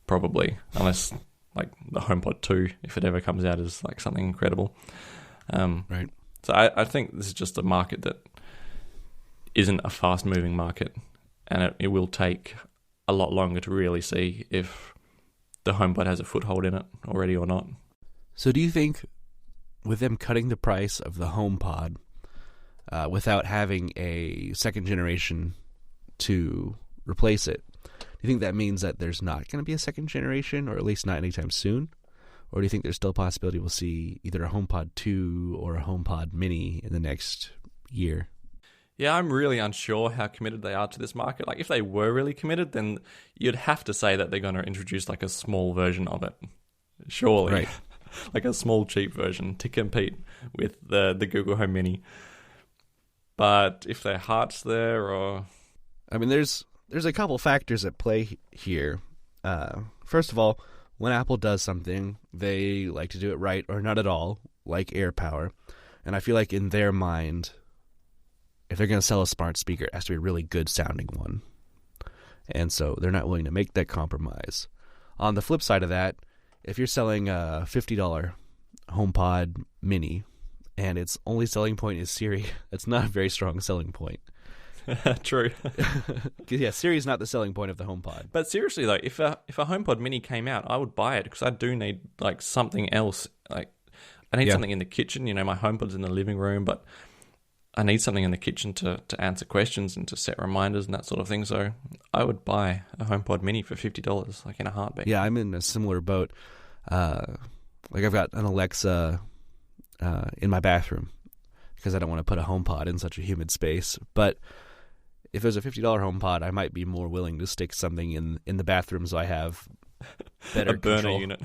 probably, unless like the HomePod 2, if it ever comes out, is like something incredible. Right. So I think this is just a market that isn't a fast-moving market, and it will take a lot longer to really see if the HomePod has a foothold in it already or not. So do you think with them cutting the price of the HomePod without having a second generation to replace it, do you think that means that there's not going to be a second generation, or at least not anytime soon? Or do you think there's still a possibility we'll see either a HomePod 2 or a HomePod Mini in the next year? Yeah, I'm really unsure how committed they are to this market. Like, if they were really committed, then you'd have to say that they're going to introduce like a small version of it, surely. Right. Like a small, cheap version to compete with the Google Home Mini. But if their heart's there, or... I mean, there's a couple factors at play here. First of all, when Apple does something, they like to do it right or not at all, like AirPower. And I feel like in their mind, if they're going to sell a smart speaker, it has to be a really good sounding one. And so they're not willing to make that compromise. On the flip side of that, if you're selling a $50 HomePod Mini and its only selling point is Siri, that's not a very strong selling point. True. Yeah, Siri's not the selling point of the HomePod. But seriously though, if a HomePod Mini came out, I would buy it, because I do need like something else. Like, I need something in the kitchen. My HomePod's in the living room, but I need something in the kitchen to answer questions and to set reminders and that sort of thing. So I would buy a HomePod Mini for $50, like in a heartbeat. Yeah, I'm in a similar boat. Like, I've got an Alexa in my bathroom because I don't want to put a HomePod in such a humid space. But if there's a $50 HomePod, I might be more willing to stick something in the bathroom so I have better a burner control. unit.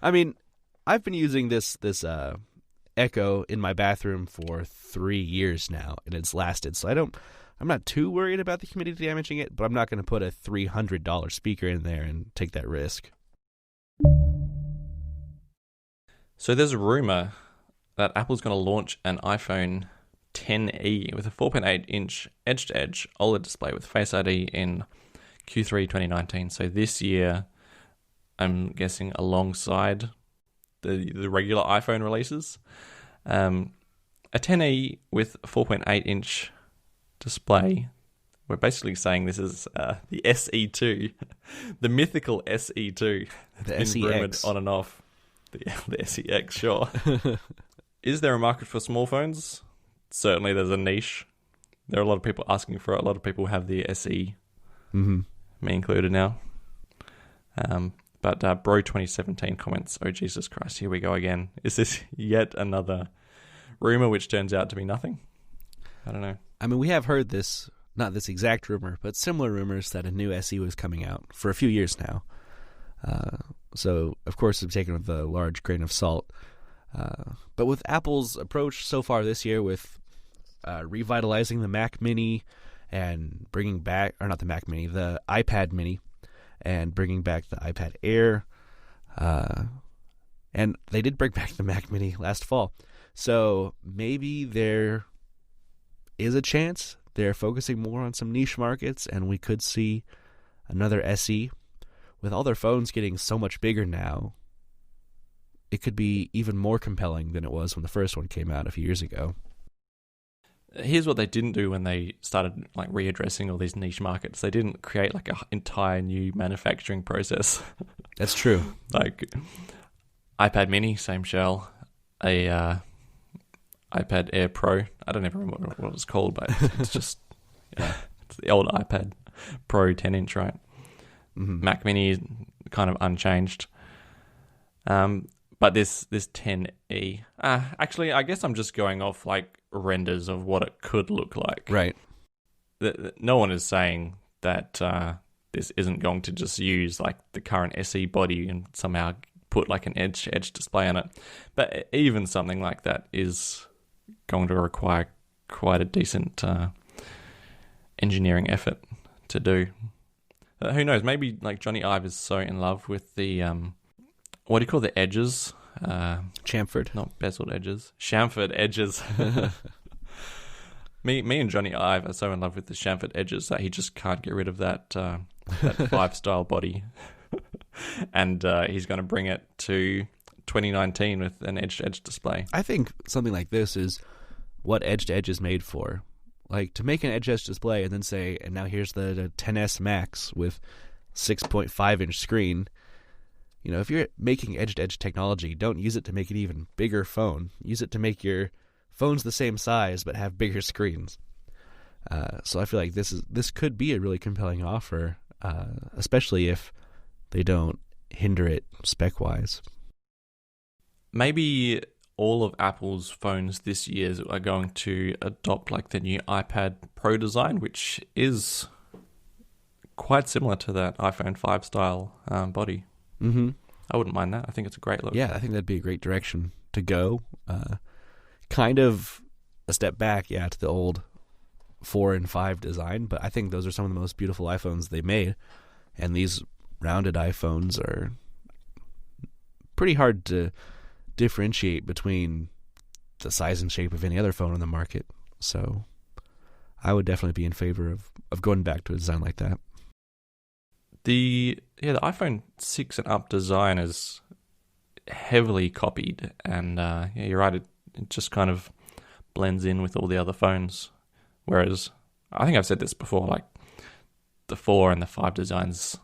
I mean, I've been using this Echo in my bathroom for 3 years now, and it's lasted. So I'm not too worried about the humidity damaging it, but I'm not going to put a $300 speaker in there and take that risk. So there's a rumor that Apple's going to launch an iPhone XE with a 4.8-inch edge-to-edge OLED display with Face ID in Q3 2019. So this year, I'm guessing alongside the regular iPhone releases. A XE with a 4.8-inch display. We're basically saying this is the SE2, the mythical SE2. The SEX. On and off. The SEX, sure. Is there a market for small phones? Certainly there's a niche. There are a lot of people asking for it. A lot of people have the SE, me included now. But Bro 2017 comments, "Oh Jesus Christ, here we go again. Is this yet another rumor which turns out to be nothing?" I don't know. I mean, we have heard this, not this exact rumor, but similar rumors that a new SE was coming out for a few years now. So, of course, I'm taken with a large grain of salt. But with Apple's approach so far this year with revitalizing the Mac Mini and bringing back, or not the Mac Mini, the iPad Mini, and bringing back the iPad Air. And they did bring back the Mac Mini last fall. So maybe there is a chance they're focusing more on some niche markets, and we could see another SE. With all their phones getting so much bigger now, it could be even more compelling than it was when the first one came out a few years ago. Here's what they didn't do when they started like readdressing all these niche markets. They didn't create like an entire new manufacturing process. That's true. Like iPad Mini, same shell. A iPad Air Pro. I don't even remember what it was called, but it's just it's the old iPad Pro 10-inch, right? Mm-hmm. Mac Mini kind of unchanged. But this 10e, actually, I guess I'm just going off like renders of what it could look like. Right. No one is saying that this isn't going to just use like the current SE body and somehow put like an edge display on it. But even something like that is going to require quite a decent engineering effort to do. Who knows? Maybe like Johnny Ive is so in love with the what do you call the edges? Chamfered, not bezeled edges. Chamfered edges. Me and Johnny Ive are so in love with the chamfered edges that he just can't get rid of that 5-style body, and he's going to bring it to 2019 with an edge-to-edge display. I think something like this is what edge-to-edge is made for. Like, to make an edge-to-edge display and then say, and now here's the 10S Max with 6.5-inch screen. You know, if you're making edge-to-edge technology, don't use it to make an even bigger phone. Use it to make your phones the same size but have bigger screens. So I feel like this could be a really compelling offer, especially if they don't hinder it spec-wise. Maybe all of Apple's phones this year are going to adopt like the new iPad Pro design, which is quite similar to that iPhone 5 style body. Mm-hmm. I wouldn't mind that. I think it's a great look. Yeah, I think that'd be a great direction to go. Kind of a step back, to the old 4 and 5 design, but I think those are some of the most beautiful iPhones they made, and these rounded iPhones are pretty hard to differentiate between the size and shape of any other phone on the market. So I would definitely be in favor of going back to a design like that. The iPhone 6 and up design is heavily copied, and you're right, it just kind of blends in with all the other phones. Whereas, I think I've said this before, like the 4 and the 5 designs,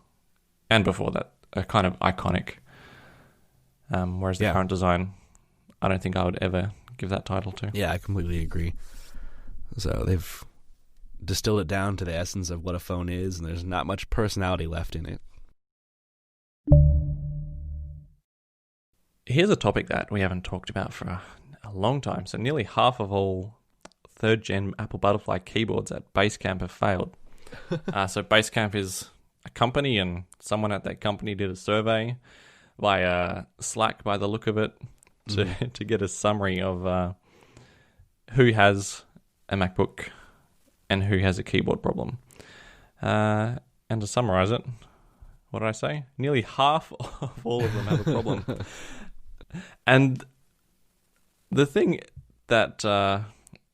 and before that, are kind of iconic. Whereas the current design, I don't think I would ever give that title to. Yeah, I completely agree. So they've distilled it down to the essence of what a phone is, and there's not much personality left in it. Here's a topic that we haven't talked about for a long time. So nearly half of all 3rd-gen Apple Butterfly keyboards at Basecamp have failed. So Basecamp is a company, and someone at that company did a survey via Slack, by the look of it, to get a summary of who has a MacBook and who has a keyboard problem. And to summarize it, what did I say? Nearly half of all of them have a problem. And the thing that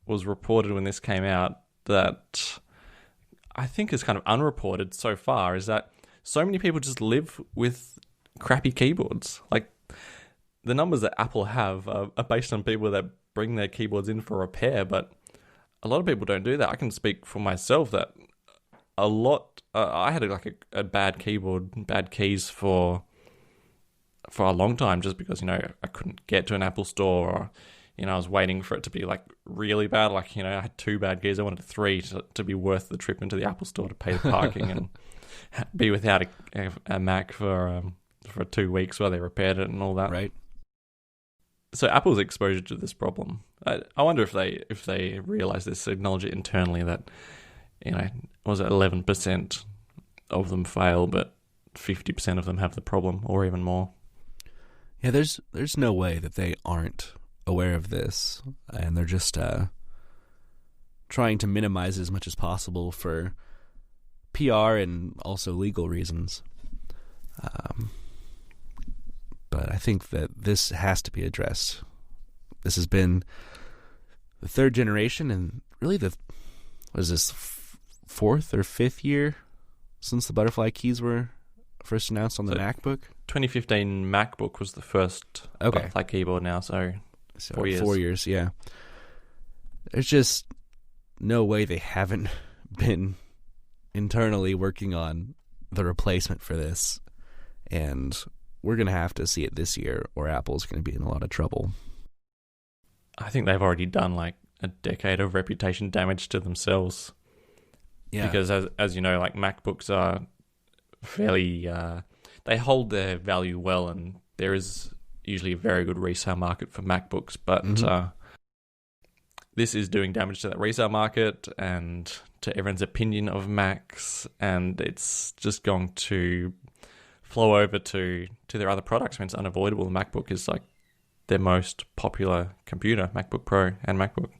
was reported when this came out that I think is kind of unreported so far is that so many people just live with crappy keyboards. Like, the numbers that Apple have are based on people that bring their keyboards in for repair, but a lot of people don't do that. I can speak for myself that a lot. I had a bad keyboard, bad keys for a long time, just because I couldn't get to an Apple store, or I was waiting for it to be like really bad. Like I had 2 bad keys. I wanted 3 to be worth the trip into the Apple store to pay the parking and be without a Mac for 2 weeks while they repaired it and all that. Right. So Apple's exposure to this problem, I wonder if they realize this, acknowledge it internally, that was it 11% of them fail, but 50% of them have the problem, or even more. Yeah, there's no way that they aren't aware of this, and they're just trying to minimize as much as possible for PR and also legal reasons. But I think that this has to be addressed. This has been the third generation, and really fourth or fifth year since the butterfly keys were first announced on the MacBook. 2015 MacBook was the first butterfly keyboard now, so 4 years. 4 years, yeah. There's just no way they haven't been internally working on the replacement for this, and we're going to have to see it this year, or Apple's going to be in a lot of trouble. I think they've already done like a decade of reputation damage to themselves. Yeah. Because as you know, like MacBooks are fairly, they hold their value well, and there is usually a very good resale market for MacBooks, but this is doing damage to that resale market and to everyone's opinion of Macs, and it's just going to flow over to their other products. I mean, it's unavoidable. The MacBook is like their most popular computer, MacBook Pro and MacBook.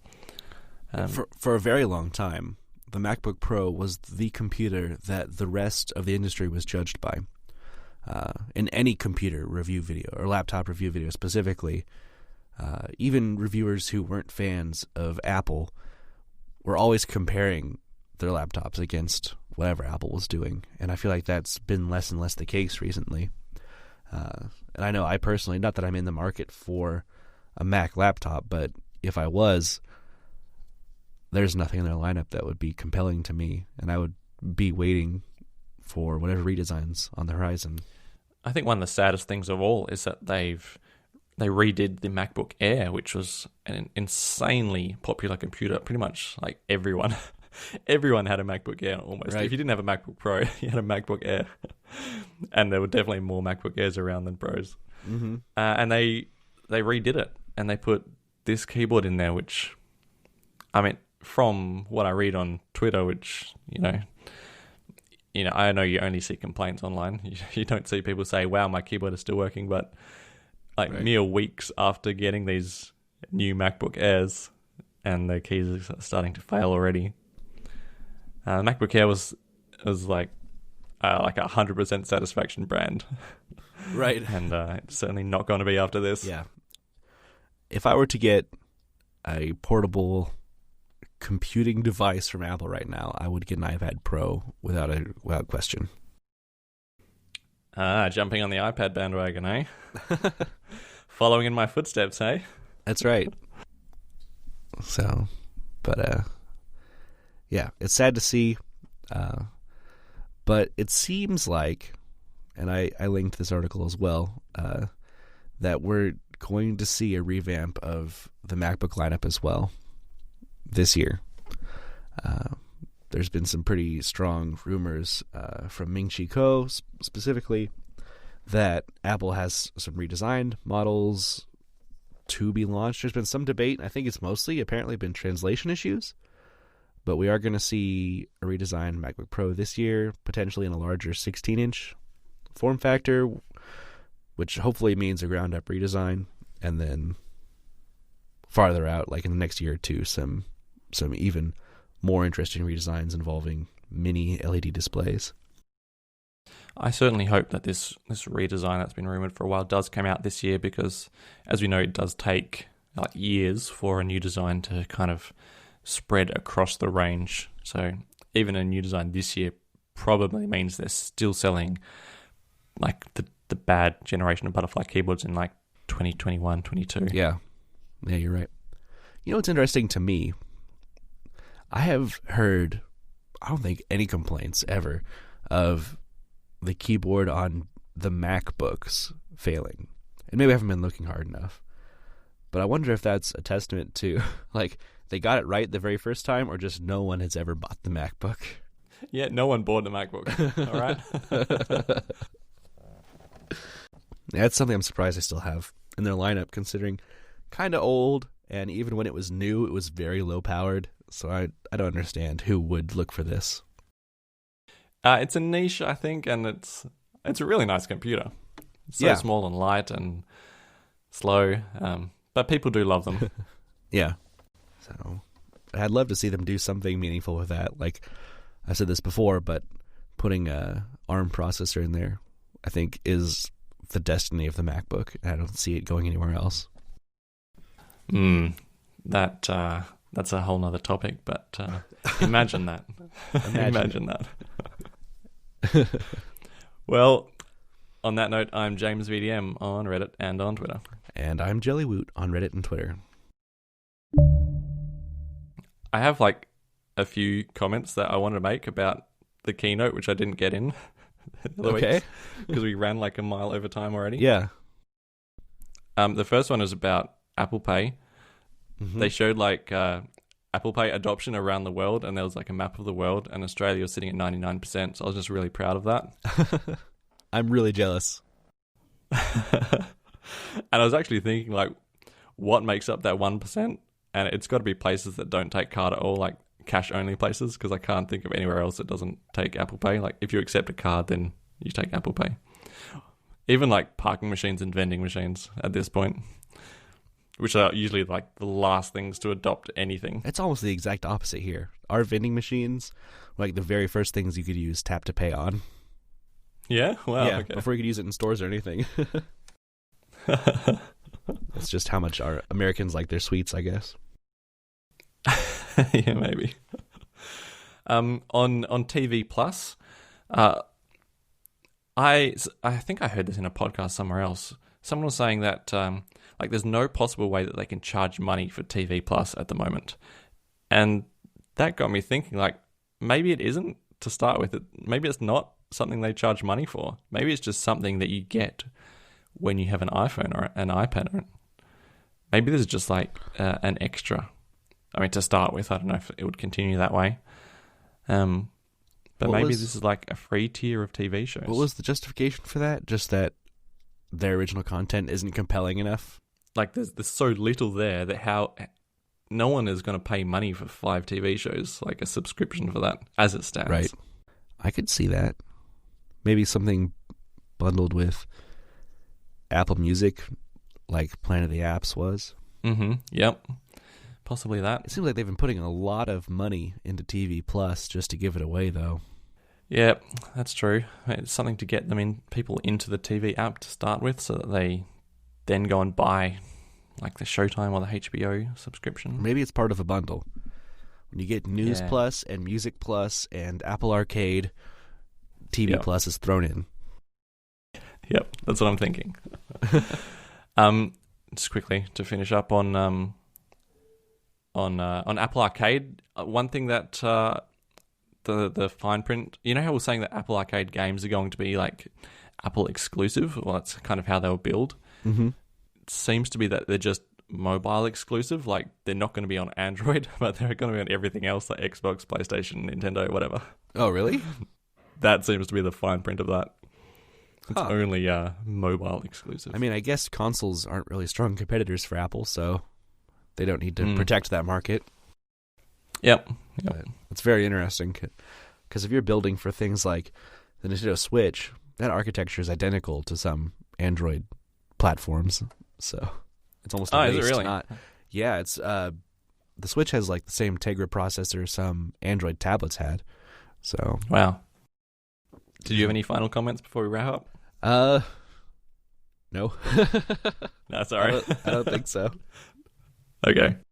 For a very long time, the MacBook Pro was the computer that the rest of the industry was judged by. In any computer review video, or laptop review video specifically, even reviewers who weren't fans of Apple were always comparing their laptops against whatever Apple was doing. And I feel like that's been less and less the case recently. And I know I personally, not that I'm in the market for a Mac laptop, but if I was, there's nothing in their lineup that would be compelling to me, and I would be waiting for whatever redesigns on the horizon. I think one of the saddest things of all is that they redid the MacBook Air, which was an insanely popular computer. Pretty much like everyone had a MacBook Air almost. Right. If you didn't have a MacBook Pro, you had a MacBook Air. And there were definitely more MacBook Airs around than Pros. Mm-hmm. And they redid it, and they put this keyboard in there, which, I mean, from what I read on Twitter, which, you know, I know you only see complaints online. You don't see people say, wow, my keyboard is still working, but like mere weeks after getting these new MacBook Airs, and the keys are starting to fail already. The MacBook Air was like a 100% satisfaction brand. Right. And it's certainly not going to be after this. Yeah. If I were to get a portable computing device from Apple right now, I would get an iPad Pro without question. Jumping on the iPad bandwagon, eh? Following in my footsteps, eh? That's right. So, but yeah, it's sad to see, but it seems like, and I linked this article as well, that we're going to see a revamp of the MacBook lineup as well this year. There's been some pretty strong rumors from Ming-Chi Kuo specifically that Apple has some redesigned models to be launched. There's been some debate. I think it's mostly apparently been translation issues, but we are going to see a redesigned MacBook Pro this year, potentially in a larger 16-inch form factor, which hopefully means a ground-up redesign, and then farther out, like in the next year or two, some even more interesting redesigns involving mini LED displays. I certainly hope that this redesign that's been rumored for a while does come out this year, because, as we know, it does take like years for a new design to kind of spread across the range. So even a new design this year probably means they're still selling like the bad generation of butterfly keyboards in like 2021, 22. Yeah, you're right. You know what's interesting to me? I have heard, I don't think any complaints ever of the keyboard on the MacBooks failing. And maybe I haven't been looking hard enough. But I wonder if that's a testament to, like, they got it right the very first time, or just no one has ever bought the MacBook. Yeah, no one bought the MacBook. All right. Yeah, that's something I'm surprised they still have in their lineup, considering kind of old, and even when it was new, it was very low powered. So I don't understand who would look for this. It's a niche, I think, and it's a really nice computer. It's so small and light and slow, but people do love them. Yeah. So I'd love to see them do something meaningful with that. Like I said this before, but putting a ARM processor in there, I think, is the destiny of the MacBook. I don't see it going anywhere else. That's a whole nother topic, but imagine that. Imagine that. Well, on that note, I'm James VDM on Reddit and on Twitter. And I'm Jellywoot on Reddit and Twitter. I have like a few comments that I wanted to make about the keynote, which I didn't get in the Okay. because we ran like a mile over time already. Yeah. The first one is about Apple Pay. Mm-hmm. They showed like Apple Pay adoption around the world, and there was like a map of the world, and Australia was sitting at 99%. So I was just really proud of that. I'm really jealous. And I was actually thinking, like, what makes up that 1%? And it's got to be places that don't take card at all, like cash-only places, because I can't think of anywhere else that doesn't take Apple Pay. Like, if you accept a card, then you take Apple Pay. Even, like, parking machines and vending machines at this point, which are usually, like, the last things to adopt anything. It's almost the exact opposite here. Our vending machines were like the very first things you could use Tap to Pay on. Yeah? Wow, yeah, okay. before you could use it in stores or anything. That's just how much our Americans like their sweets, I guess. Yeah, maybe. On TV Plus, I think I heard this in a podcast somewhere else. Someone was saying that like there's no possible way that they can charge money for TV Plus at the moment, and that got me thinking. Like maybe it isn't to start with. Maybe it's not something they charge money for. Maybe it's just something that you get when you have an iPhone or an iPad. Maybe this is just like an extra. I mean, to start with, I don't know if it would continue that way. But maybe this is like a free tier of TV shows. What was the justification for that? Just that their original content isn't compelling enough? Like, there's so little there that how no one is going to pay money for 5 TV shows, like a subscription for that, as it stands. Right. I could see that. Maybe something bundled with Apple Music, like Planet of the Apps was. Mm-hmm. Yep. Possibly that. It seems like they've been putting a lot of money into TV Plus just to give it away, though. Yeah, that's true. It's something to get people into the TV app to start with, so that they then go and buy like the Showtime or the HBO subscription. Maybe it's part of a bundle. When you get News Plus and Music Plus and Apple Arcade, TV Plus is thrown in. Yep, that's what I'm thinking. Just quickly to finish up on Apple Arcade, one thing that the fine print, you know how we're saying that Apple Arcade games are going to be like Apple exclusive? Well, that's kind of how they were billed. Mm-hmm. It seems to be that they're just mobile exclusive. Like they're not going to be on Android, but they're going to be on everything else, like Xbox, PlayStation, Nintendo, whatever. Oh, really? That seems to be the fine print of that. It's only mobile exclusive. I mean, I guess consoles aren't really strong competitors for Apple, so they don't need to protect that market. Yep. But it's very interesting because if you're building for things like the Nintendo Switch, that architecture is identical to some Android platforms, so it's almost a waste. Is it really? Yeah, it's the Switch has like the same Tegra processor some Android tablets had. So wow. Did you have any final comments before we wrap up? No. That's all right. I don't think so. Okay.